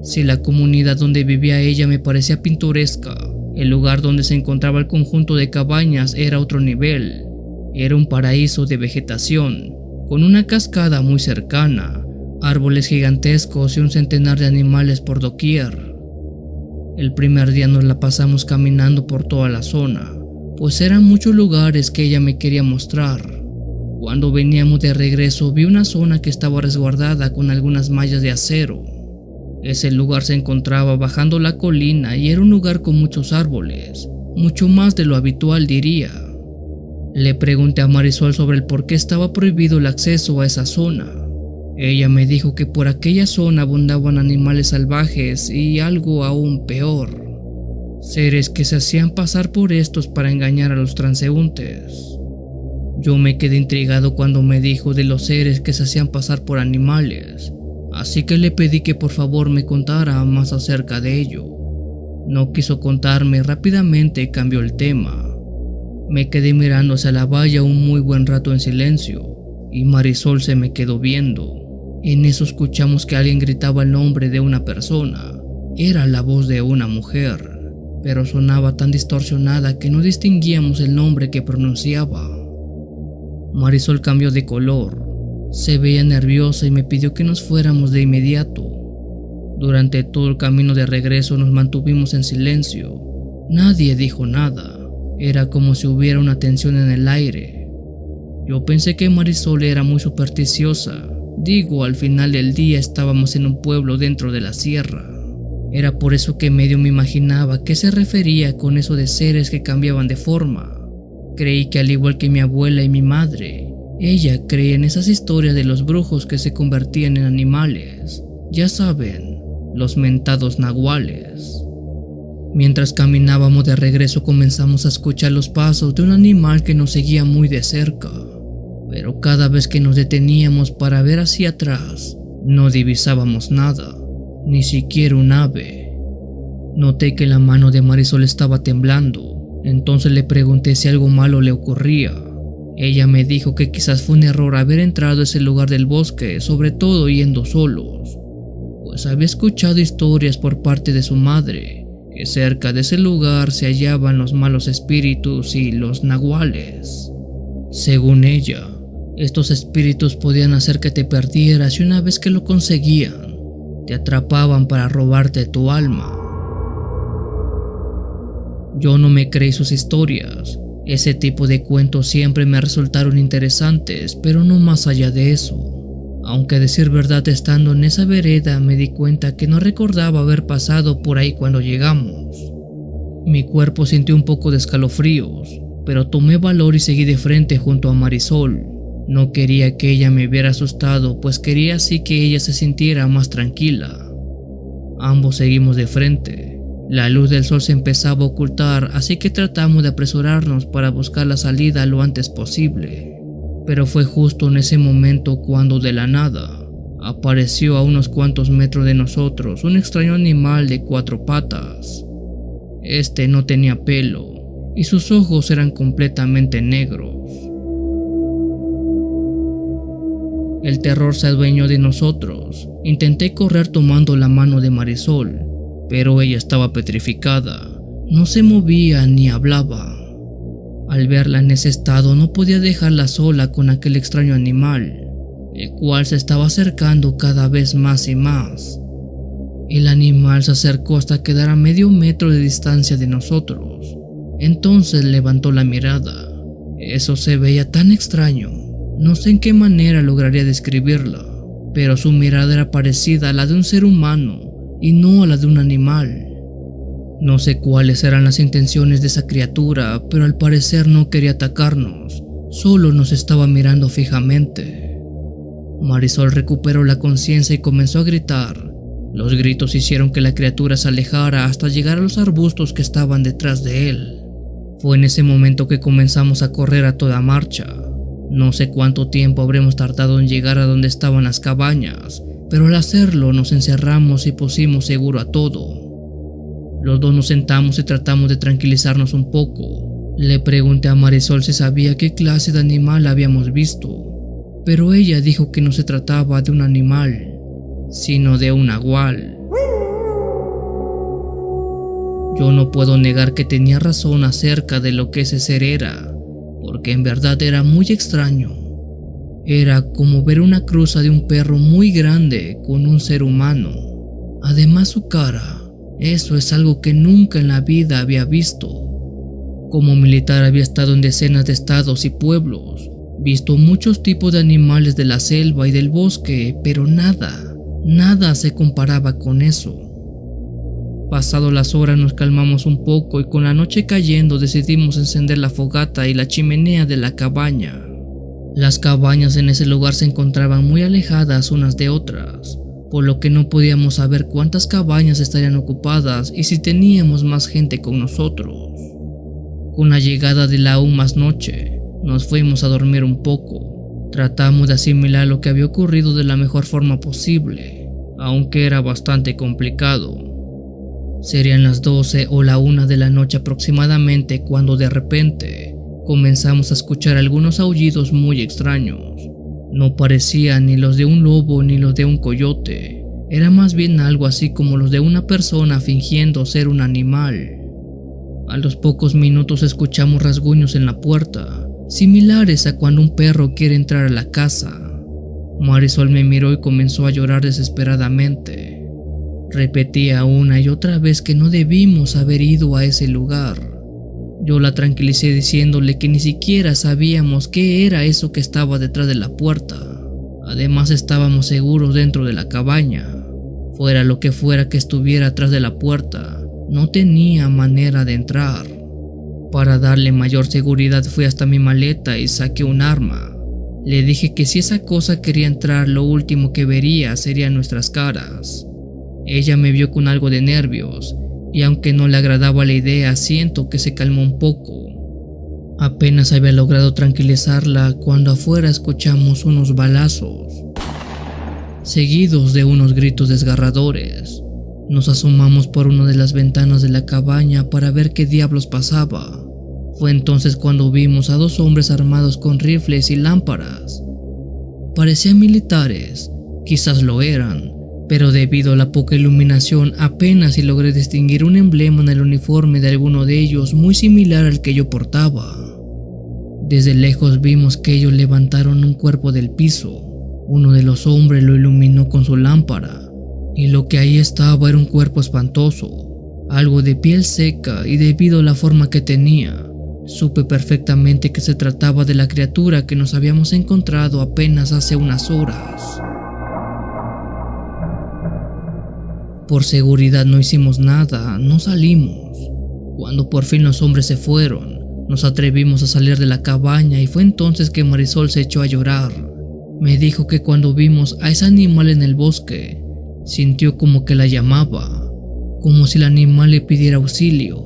Si la comunidad donde vivía ella me parecía pintoresca, el lugar donde se encontraba el conjunto de cabañas era otro nivel. Era un paraíso de vegetación, con una cascada muy cercana, árboles gigantescos y un centenar de animales por doquier. El primer día nos la pasamos caminando por toda la zona, pues eran muchos lugares que ella me quería mostrar. Cuando veníamos de regreso vi una zona que estaba resguardada con algunas mallas de acero. Ese lugar se encontraba bajando la colina y era un lugar con muchos árboles, mucho más de lo habitual diría. Le pregunté a Marisol sobre el por qué estaba prohibido el acceso a esa zona. Ella me dijo que por aquella zona abundaban animales salvajes y algo aún peor. seres que se hacían pasar por estos para engañar a los transeúntes. Yo me quedé intrigado cuando me dijo de los seres que se hacían pasar por animales, así que le pedí que por favor me contara más acerca de ello. No quiso contarme y rápidamente cambió el tema. Me quedé mirando hacia la valla un muy buen rato en silencio y Marisol se me quedó viendo. En eso escuchamos que alguien gritaba el nombre de una persona. Era la voz de una mujer, pero sonaba tan distorsionada que no distinguíamos el nombre que pronunciaba. Marisol cambió de color, se veía nerviosa y me pidió que nos fuéramos de inmediato. Durante todo el camino de regreso nos mantuvimos en silencio. Nadie dijo nada. Era como si hubiera una tensión en el aire. Yo pensé que Marisol era muy supersticiosa. Digo, al final del día estábamos en un pueblo dentro de la sierra. Era por eso que medio me imaginaba qué se refería con eso de seres que cambiaban de forma. Creí que al igual que mi abuela y mi madre, ella creía en esas historias de los brujos que se convertían en animales. Ya saben, los mentados nahuales. Mientras caminábamos de regreso comenzamos a escuchar los pasos de un animal que nos seguía muy de cerca. Pero cada vez que nos deteníamos para ver hacia atrás, no divisábamos nada, ni siquiera un ave. Noté que la mano de Marisol estaba temblando, entonces le pregunté si algo malo le ocurría. Ella me dijo que quizás fue un error haber entrado a ese lugar del bosque, sobre todo yendo solos, pues había escuchado historias por parte de su madre, que cerca de ese lugar se hallaban los malos espíritus y los nahuales. Según ella, estos espíritus podían hacer que te perdieras y una vez que lo conseguían, te atrapaban para robarte tu alma. Yo no me creí sus historias. Ese tipo de cuentos siempre me resultaron interesantes, pero no más allá de eso. Aunque a decir verdad, estando en esa vereda me di cuenta que no recordaba haber pasado por ahí cuando llegamos. Mi cuerpo sintió un poco de escalofríos, pero tomé valor y seguí de frente junto a Marisol. No quería que ella me viera asustado, pues quería así que ella se sintiera más tranquila. Ambos seguimos de frente. La luz del sol se empezaba a ocultar, así que tratamos de apresurarnos para buscar la salida lo antes posible. Pero fue justo en ese momento cuando de la nada apareció a unos cuantos metros de nosotros un extraño animal de 4 patas. Este no tenía pelo y sus ojos eran completamente negros. El terror se adueñó de nosotros. Intenté correr tomando la mano de Marisol, pero ella estaba petrificada. No se movía ni hablaba. Al verla en ese estado no podía dejarla sola con aquel extraño animal, el cual se estaba acercando cada vez más y más. El animal se acercó hasta quedar a medio metro de distancia de nosotros. Entonces levantó la mirada. Eso se veía tan extraño. No sé en qué manera lograría describirla, pero su mirada era parecida a la de un ser humano y no a la de un animal. No sé cuáles eran las intenciones de esa criatura, pero al parecer no quería atacarnos, solo nos estaba mirando fijamente. Marisol recuperó la conciencia y comenzó a gritar. Los gritos hicieron que la criatura se alejara hasta llegar a los arbustos que estaban detrás de él. Fue en ese momento que comenzamos a correr a toda marcha. No sé cuánto tiempo habremos tardado en llegar a donde estaban las cabañas, pero al hacerlo nos encerramos y pusimos seguro a todo. Los dos nos sentamos y tratamos de tranquilizarnos un poco. Le pregunté a Marisol si sabía qué clase de animal habíamos visto, pero ella dijo que no se trataba de un animal, sino de un nahual. Yo no puedo negar que tenía razón acerca de lo que ese ser era, porque en verdad era muy extraño. Era como ver una cruza de un perro muy grande con un ser humano. Además su cara, eso es algo que nunca en la vida había visto. Como militar había estado en decenas de estados y pueblos, visto muchos tipos de animales de la selva y del bosque, pero nada se comparaba con eso. Pasado las horas nos calmamos un poco y con la noche cayendo decidimos encender la fogata y la chimenea de la cabaña. Las cabañas en ese lugar se encontraban muy alejadas unas de otras. por lo que no podíamos saber cuántas cabañas estarían ocupadas y si teníamos más gente con nosotros. Con la llegada de la aún más noche, nos fuimos a dormir un poco. Tratamos de asimilar lo que había ocurrido de la mejor forma posible, aunque era bastante complicado. Serían las 12 o la 1 de la noche aproximadamente cuando de repente comenzamos a escuchar algunos aullidos muy extraños. No parecían ni los de un lobo ni los de un coyote, era más bien algo así como los de una persona fingiendo ser un animal. A los pocos minutos escuchamos rasguños en la puerta, similares a cuando un perro quiere entrar a la casa. Marisol me miró y comenzó a llorar desesperadamente. Repetía una y otra vez que no debimos haber ido a ese lugar. Yo la tranquilicé diciéndole que ni siquiera sabíamos qué era eso que estaba detrás de la puerta. Además estábamos seguros dentro de la cabaña. Fuera lo que fuera que estuviera atrás de la puerta, no tenía manera de entrar. Para darle mayor seguridad fui hasta mi maleta y saqué un arma. Le dije que si esa cosa quería entrar, lo último que vería serían nuestras caras. Ella me vio con algo de nervios, y aunque no le agradaba la idea, siento que se calmó un poco. Apenas había logrado tranquilizarla cuando afuera escuchamos unos balazos, seguidos de unos gritos desgarradores. Nos asomamos por una de las ventanas de la cabaña para ver qué diablos pasaba. Fue entonces cuando vimos a 2 hombres armados con rifles y lámparas. Parecían militares, quizás lo eran, pero debido a la poca iluminación apenas si logré distinguir un emblema en el uniforme de alguno de ellos muy similar al que yo portaba. Desde lejos vimos que ellos levantaron un cuerpo del piso. Uno de los hombres lo iluminó con su lámpara, y lo que ahí estaba era un cuerpo espantoso, algo de piel seca, y debido a la forma que tenía, supe perfectamente que se trataba de la criatura que nos habíamos encontrado apenas hace unas horas. Por seguridad no hicimos nada, no salimos. Cuando por fin los hombres se fueron, nos atrevimos a salir de la cabaña y fue entonces que Marisol se echó a llorar. Me dijo que cuando vimos a ese animal en el bosque, sintió como que la llamaba, como si el animal le pidiera auxilio,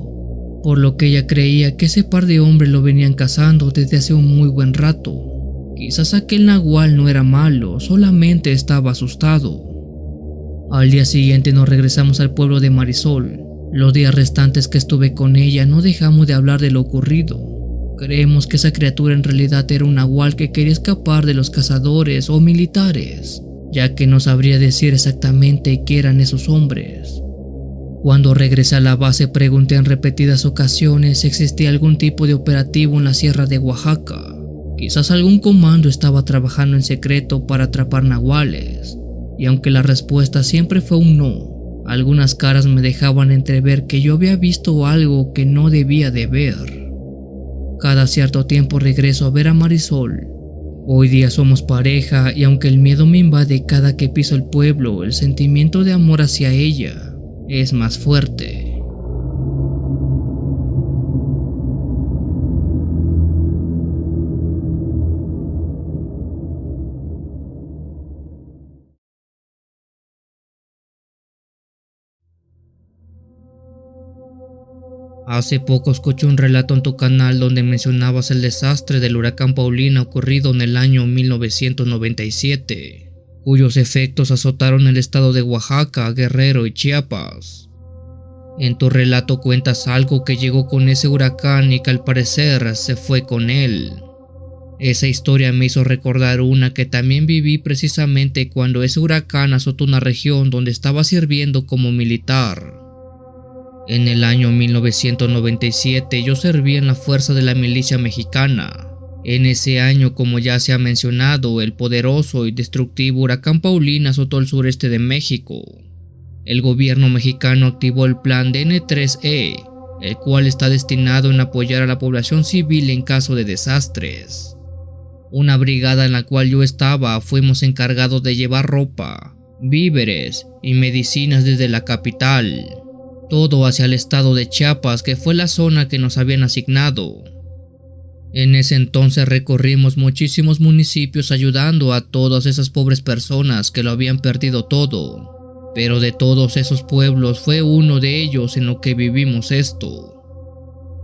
por lo que ella creía que ese par de hombres lo venían cazando desde hace un muy buen rato. Quizás aquel nahual no era malo, solamente estaba asustado. Al día siguiente nos regresamos al pueblo de Marisol. Los días restantes que estuve con ella no dejamos de hablar de lo ocurrido. Creemos que esa criatura en realidad era un nahual que quería escapar de los cazadores o militares, ya que no sabría decir exactamente qué eran esos hombres. Cuando regresé a la base pregunté en repetidas ocasiones si existía algún tipo de operativo en la sierra de Oaxaca. Quizás algún comando estaba trabajando en secreto para atrapar nahuales. Y aunque la respuesta siempre fue un no, algunas caras me dejaban entrever que yo había visto algo que no debía de ver. Cada cierto tiempo regreso a ver a Marisol. Hoy día somos pareja y aunque el miedo me invade cada que piso el pueblo, el sentimiento de amor hacia ella es más fuerte. Hace poco escuché un relato en tu canal donde mencionabas el desastre del huracán Paulina ocurrido en el año 1997, cuyos efectos azotaron el estado de Oaxaca, Guerrero y Chiapas. En tu relato cuentas algo que llegó con ese huracán y que al parecer se fue con él. Esa historia me hizo recordar una que también viví precisamente cuando ese huracán azotó una región donde estaba sirviendo como militar. En el año 1997 yo serví en la fuerza de la milicia mexicana. En ese año, como ya se ha mencionado, el poderoso y destructivo huracán Paulina azotó el sureste de México. El gobierno mexicano activó el plan DN3E, el cual está destinado en apoyar a la población civil en caso de desastres. Una brigada en la cual yo estaba fuimos encargados de llevar ropa, víveres y medicinas desde la capital, todo hacia el estado de Chiapas, que fue la zona que nos habían asignado. En ese entonces recorrimos muchísimos municipios ayudando a todas esas pobres personas que lo habían perdido todo. Pero de todos esos pueblos fue uno de ellos en lo que vivimos esto.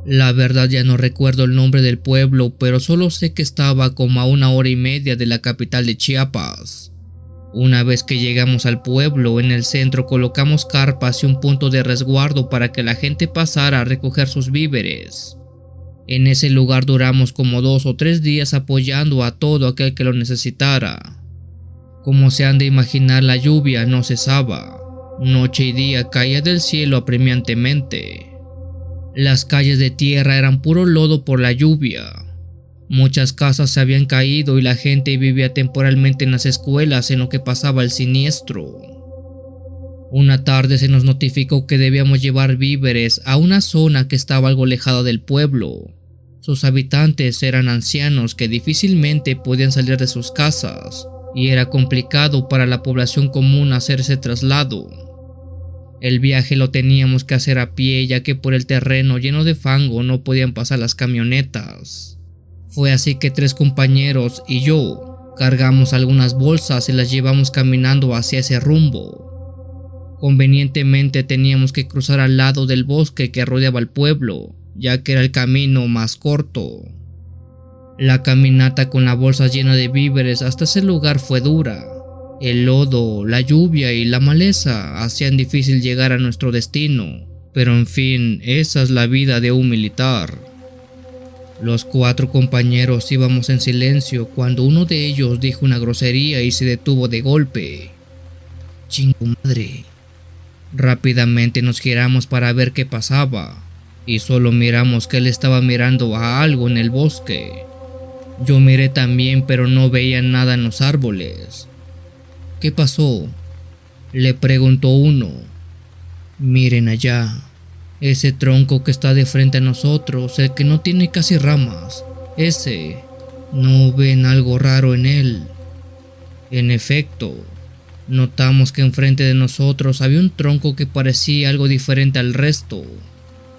La verdad ya no recuerdo el nombre del pueblo, pero solo sé que estaba como a 1 hora y media de la capital de Chiapas. Una vez que llegamos al pueblo, en el centro colocamos carpas y un punto de resguardo para que la gente pasara a recoger sus víveres. En ese lugar duramos como 2 o 3 días apoyando a todo aquel que lo necesitara. Como se han de imaginar, la lluvia no cesaba. Noche y día caía del cielo apremiantemente. Las calles de tierra eran puro lodo por la lluvia. Muchas casas se habían caído y la gente vivía temporalmente en las escuelas en lo que pasaba el siniestro. Una tarde se nos notificó que debíamos llevar víveres a una zona que estaba algo alejada del pueblo. Sus habitantes eran ancianos que difícilmente podían salir de sus casas y era complicado para la población común hacer ese traslado. El viaje lo teníamos que hacer a pie, ya que por el terreno lleno de fango no podían pasar las camionetas. Fue así que 3 compañeros y yo cargamos algunas bolsas y las llevamos caminando hacia ese rumbo. Convenientemente teníamos que cruzar al lado del bosque que rodeaba el pueblo, ya que era el camino más corto. La caminata con la bolsa llena de víveres hasta ese lugar fue dura. El lodo, la lluvia y la maleza hacían difícil llegar a nuestro destino, pero en fin, esa es la vida de un militar. Los 4 compañeros íbamos en silencio cuando uno de ellos dijo una grosería y se detuvo de golpe. ¡Chingo madre! Rápidamente nos giramos para ver qué pasaba, y solo miramos que él estaba mirando a algo en el bosque. Yo miré también, pero no veía nada en los árboles. ¿Qué pasó?, le preguntó uno. Miren allá, ese tronco que está de frente a nosotros, el que no tiene casi ramas, ese, ¿no ven algo raro en él? En efecto, notamos que enfrente de nosotros había un tronco que parecía algo diferente al resto,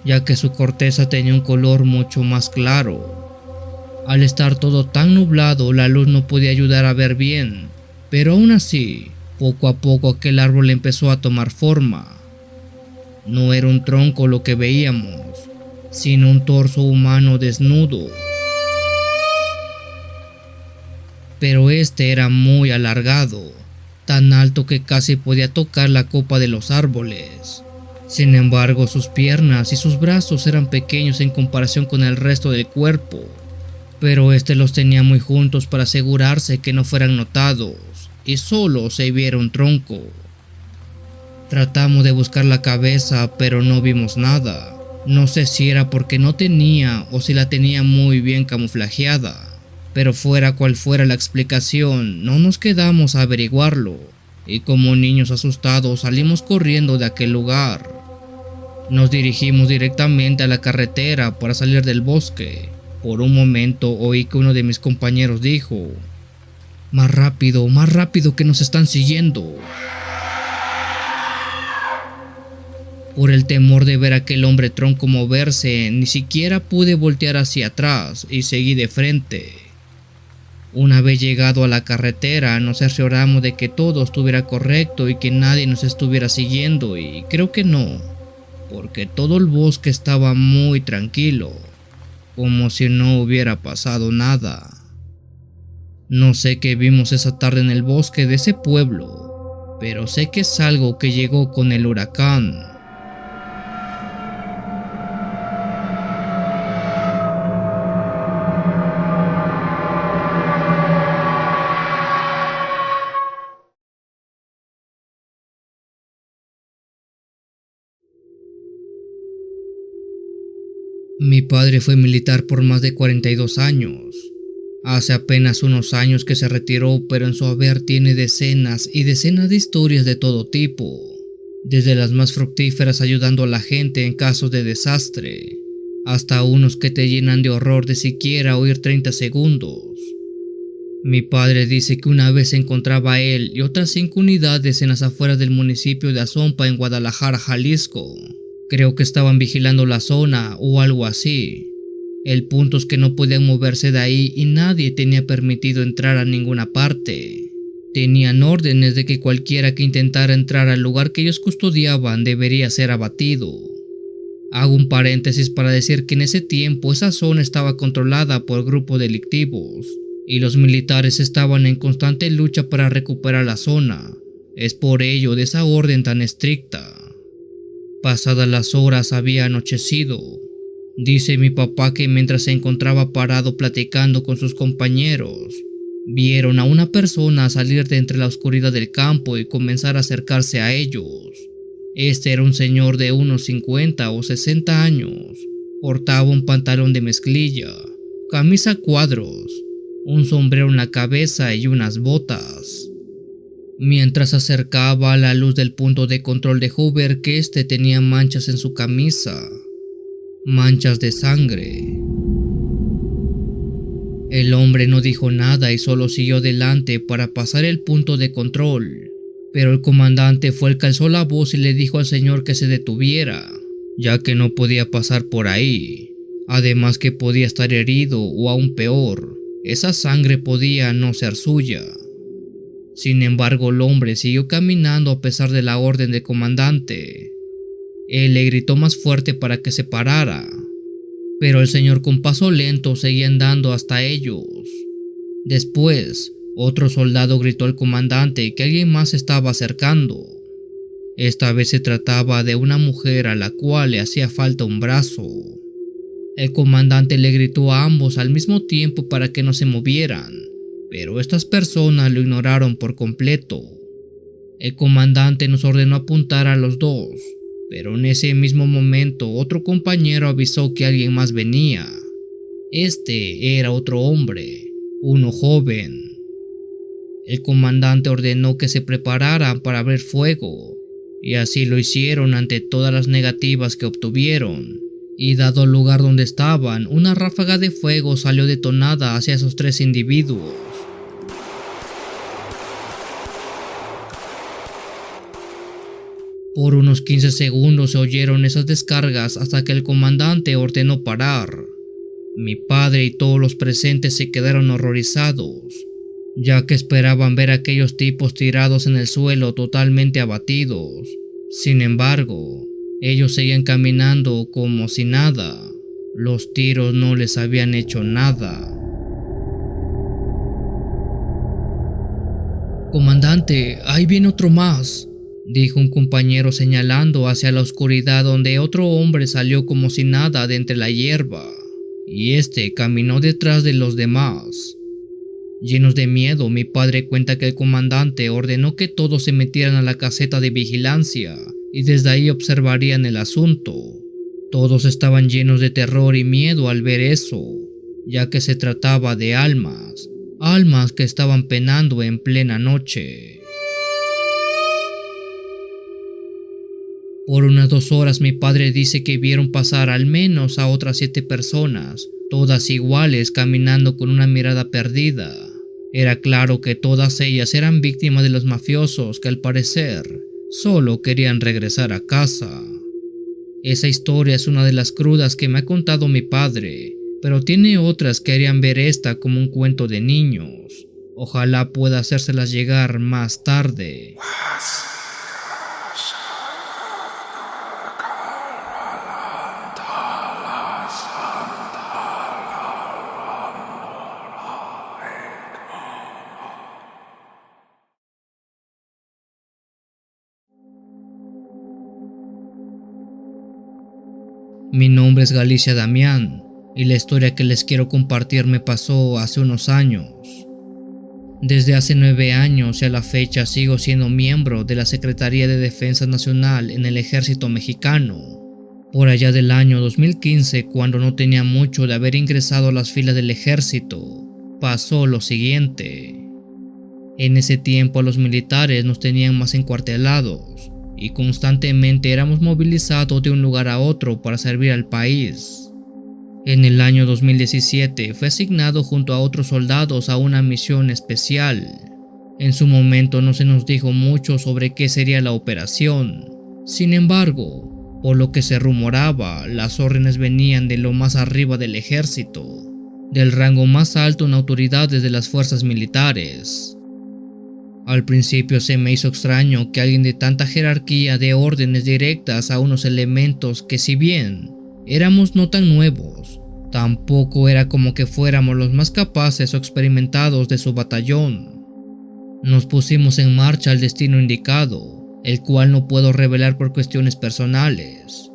ya que su corteza tenía un color mucho más claro. Al estar todo tan nublado, la luz no podía ayudar a ver bien. Pero aún así, poco a poco aquel árbol empezó a tomar forma. No era un tronco lo que veíamos, sino un torso humano desnudo. Pero este era muy alargado, tan alto que casi podía tocar la copa de los árboles. Sin embargo, sus piernas y sus brazos eran pequeños en comparación con el resto del cuerpo. Pero este los tenía muy juntos para asegurarse que no fueran notados y solo se viera un tronco. Tratamos de buscar la cabeza, pero no vimos nada. No sé si era porque no tenía o si la tenía muy bien camuflajeada, pero fuera cual fuera la explicación, no nos quedamos a averiguarlo y como niños asustados salimos corriendo de aquel lugar. Nos dirigimos directamente a la carretera para salir del bosque. Por un momento oí que uno de mis compañeros dijo: más rápido que nos están siguiendo. Por el temor de ver a aquel hombre tronco moverse, ni siquiera pude voltear hacia atrás y seguí de frente. Una vez llegado a la carretera, nos cercioramos de que todo estuviera correcto y que nadie nos estuviera siguiendo, y creo que no, porque todo el bosque estaba muy tranquilo, como si no hubiera pasado nada. No sé qué vimos esa tarde en el bosque de ese pueblo, pero sé que es algo que llegó con el huracán. Mi padre fue militar por más de 42 años. Hace apenas unos años que se retiró, pero en su haber tiene decenas y decenas de historias de todo tipo, desde las más fructíferas ayudando a la gente en casos de desastre, hasta unos que te llenan de horror de siquiera oír 30 segundos. Mi padre dice que una vez se encontraba él y otras 5 unidades en las afueras del municipio de Azompa en Guadalajara, Jalisco. Creo que estaban vigilando la zona o algo así. El punto es que no podían moverse de ahí y nadie tenía permitido entrar a ninguna parte. Tenían órdenes de que cualquiera que intentara entrar al lugar que ellos custodiaban debería ser abatido. Hago un paréntesis para decir que en ese tiempo esa zona estaba controlada por grupos delictivos y los militares estaban en constante lucha para recuperar la zona. Es por ello de esa orden tan estricta. Pasadas las horas había anochecido. Dice mi papá que mientras se encontraba parado platicando con sus compañeros, vieron a una persona salir de entre la oscuridad del campo y comenzar a acercarse a ellos. Este era un señor de unos 50 o 60 años. Portaba un pantalón de mezclilla, camisa a cuadros, un sombrero en la cabeza y unas botas. Mientras se acercaba a la luz del punto de control de Hoover, que este tenía manchas en su camisa. Manchas de sangre. El hombre no dijo nada y solo siguió adelante para pasar el punto de control, pero el comandante fue el que alzó la voz y le dijo al señor que se detuviera, ya que no podía pasar por ahí, además que podía estar herido o aún peor, esa sangre podía no ser suya. Sin embargo, el hombre siguió caminando a pesar de la orden del comandante. Él le gritó más fuerte para que se parara, pero el señor con paso lento seguía andando hasta ellos. Después, otro soldado gritó al comandante que alguien más se estaba acercando. Esta vez se trataba de una mujer a la cual le hacía falta un brazo. El comandante le gritó a ambos al mismo tiempo para que no se movieran, pero estas personas lo ignoraron por completo. El comandante nos ordenó apuntar a los dos, pero en ese mismo momento otro compañero avisó que alguien más venía. Este era otro hombre, uno joven. El comandante ordenó que se prepararan para abrir fuego, y así lo hicieron ante todas las negativas que obtuvieron. Y dado el lugar donde estaban, una ráfaga de fuego salió detonada hacia esos tres individuos. Por unos 15 segundos se oyeron esas descargas hasta que el comandante ordenó parar. Mi padre y todos los presentes se quedaron horrorizados, ya que esperaban ver a aquellos tipos tirados en el suelo totalmente abatidos. Sin embargo, ellos seguían caminando como si nada. Los tiros no les habían hecho nada. «Comandante, ahí viene otro más», dijo un compañero señalando hacia la oscuridad donde otro hombre salió como si nada de entre la hierba, y este caminó detrás de los demás. Llenos de miedo, mi padre cuenta que el comandante ordenó que todos se metieran a la caseta de vigilancia y desde ahí observarían el asunto. Todos estaban llenos de terror y miedo al ver eso, ya que se trataba de almas que estaban penando en plena noche. Por unas 2 horas mi padre dice que vieron pasar al menos a otras 7 personas, todas iguales, caminando con una mirada perdida. Era claro que todas ellas eran víctimas de los mafiosos que al parecer solo querían regresar a casa. Esa historia es una de las crudas que me ha contado mi padre, pero tiene otras que harían ver esta como un cuento de niños. Ojalá pueda hacérselas llegar más tarde. Mi nombre es Galicia Damián y la historia que les quiero compartir me pasó hace unos años. Desde hace 9 años y a la fecha sigo siendo miembro de la Secretaría de Defensa Nacional en el Ejército Mexicano. Por allá del año 2015, cuando no tenía mucho de haber ingresado a las filas del ejército, pasó lo siguiente. En ese tiempo a los militares nos tenían más encuartelados y constantemente éramos movilizados de un lugar a otro para servir al país. En el año 2017 fue asignado junto a otros soldados a una misión especial. En su momento no se nos dijo mucho sobre qué sería la operación. Sin embargo, Por lo que se rumoraba, las órdenes venían de lo más arriba del ejército, del rango más alto en autoridades de las fuerzas militares. Al principio se me hizo extraño que alguien de tanta jerarquía dé órdenes directas a unos elementos que, si bien éramos no tan nuevos, tampoco era como que fuéramos los más capaces o experimentados de su batallón. Nos pusimos en marcha al destino indicado, el cual no puedo revelar por cuestiones personales.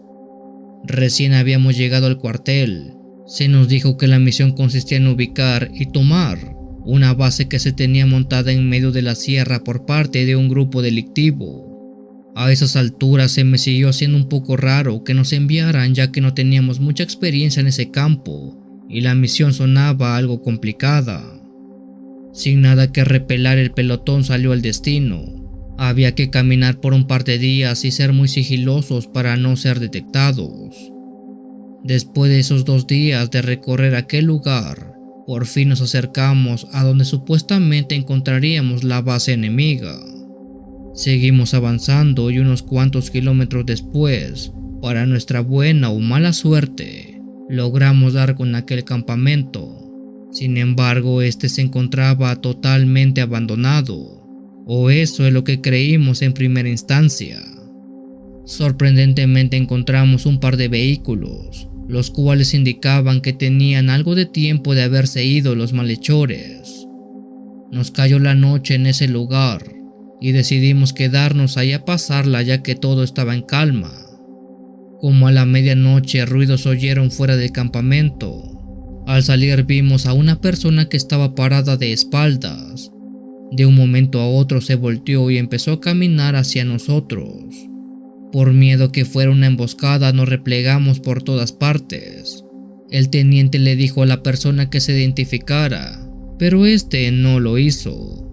Recién habíamos llegado al cuartel. Se nos dijo que la misión consistía en ubicar y tomar una base que se tenía montada en medio de la sierra por parte de un grupo delictivo. A esas alturas se me siguió haciendo un poco raro que nos enviaran, ya que no teníamos mucha experiencia en ese campo y la misión sonaba algo complicada. Sin nada que repelar, el pelotón salió al destino. Había que caminar por un par de días y ser muy sigilosos para no ser detectados. Después de esos 2 días de recorrer aquel lugar, por fin nos acercamos a donde supuestamente encontraríamos la base enemiga. Seguimos avanzando y unos cuantos kilómetros después, para nuestra buena o mala suerte, logramos dar con aquel campamento. Sin embargo, este se encontraba totalmente abandonado, o eso es lo que creímos en primera instancia. Sorprendentemente encontramos un par de vehículos, los cuales indicaban que tenían algo de tiempo de haberse ido los malhechores. Nos cayó la noche en ese lugar y decidimos quedarnos ahí a pasarla, ya que todo estaba en calma. Como a la medianoche, ruidos se oyeron fuera del campamento. Al salir vimos a una persona que estaba parada de espaldas. De un momento a otro se volteó y empezó a caminar hacia nosotros. Por miedo que fuera una emboscada, nos replegamos por todas partes. El teniente le dijo a la persona que se identificara, pero este no lo hizo.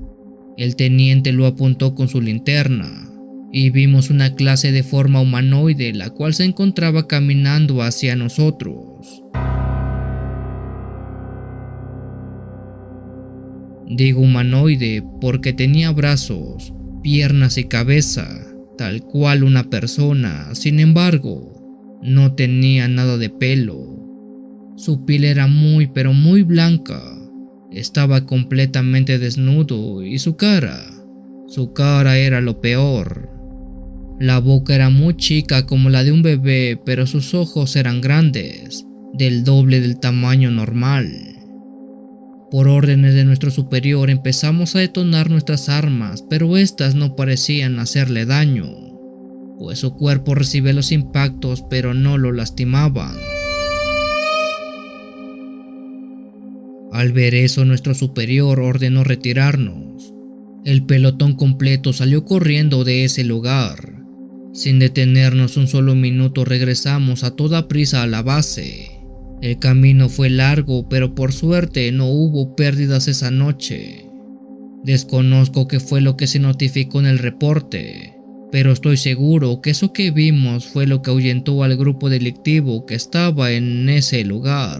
El teniente lo apuntó con su linterna y vimos una clase de forma humanoide, la cual se encontraba caminando hacia nosotros. Digo humanoide porque tenía brazos, piernas y cabeza, tal cual una persona. Sin embargo, no tenía nada de pelo. Su piel era muy pero muy blanca. Estaba completamente desnudo y su cara era lo peor. La boca era muy chica como la de un bebé, pero sus ojos eran grandes, del doble del tamaño normal. Por órdenes de nuestro superior empezamos a detonar nuestras armas, pero estas no parecían hacerle daño, pues su cuerpo recibía los impactos pero no lo lastimaban. Al ver eso, nuestro superior ordenó retirarnos. El pelotón completo salió corriendo de ese lugar. Sin detenernos un solo minuto, regresamos a toda prisa a la base. El camino fue largo, pero por suerte no hubo pérdidas esa noche. Desconozco qué fue lo que se notificó en el reporte, pero estoy seguro que eso que vimos fue lo que ahuyentó al grupo delictivo que estaba en ese lugar.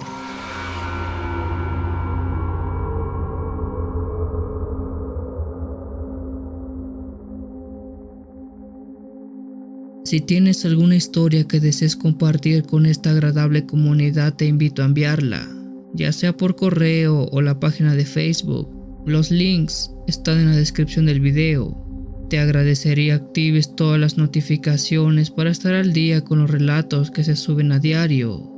Si tienes alguna historia que desees compartir con esta agradable comunidad, te invito a enviarla, ya sea por correo o la página de Facebook. Los links están en la descripción del video. Te agradecería actives todas las notificaciones para estar al día con los relatos que se suben a diario.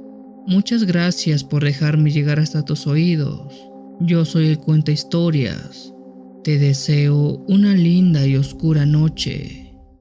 Muchas gracias por dejarme llegar hasta tus oídos. Yo soy el Cuenta Historias. Te deseo una linda y oscura noche.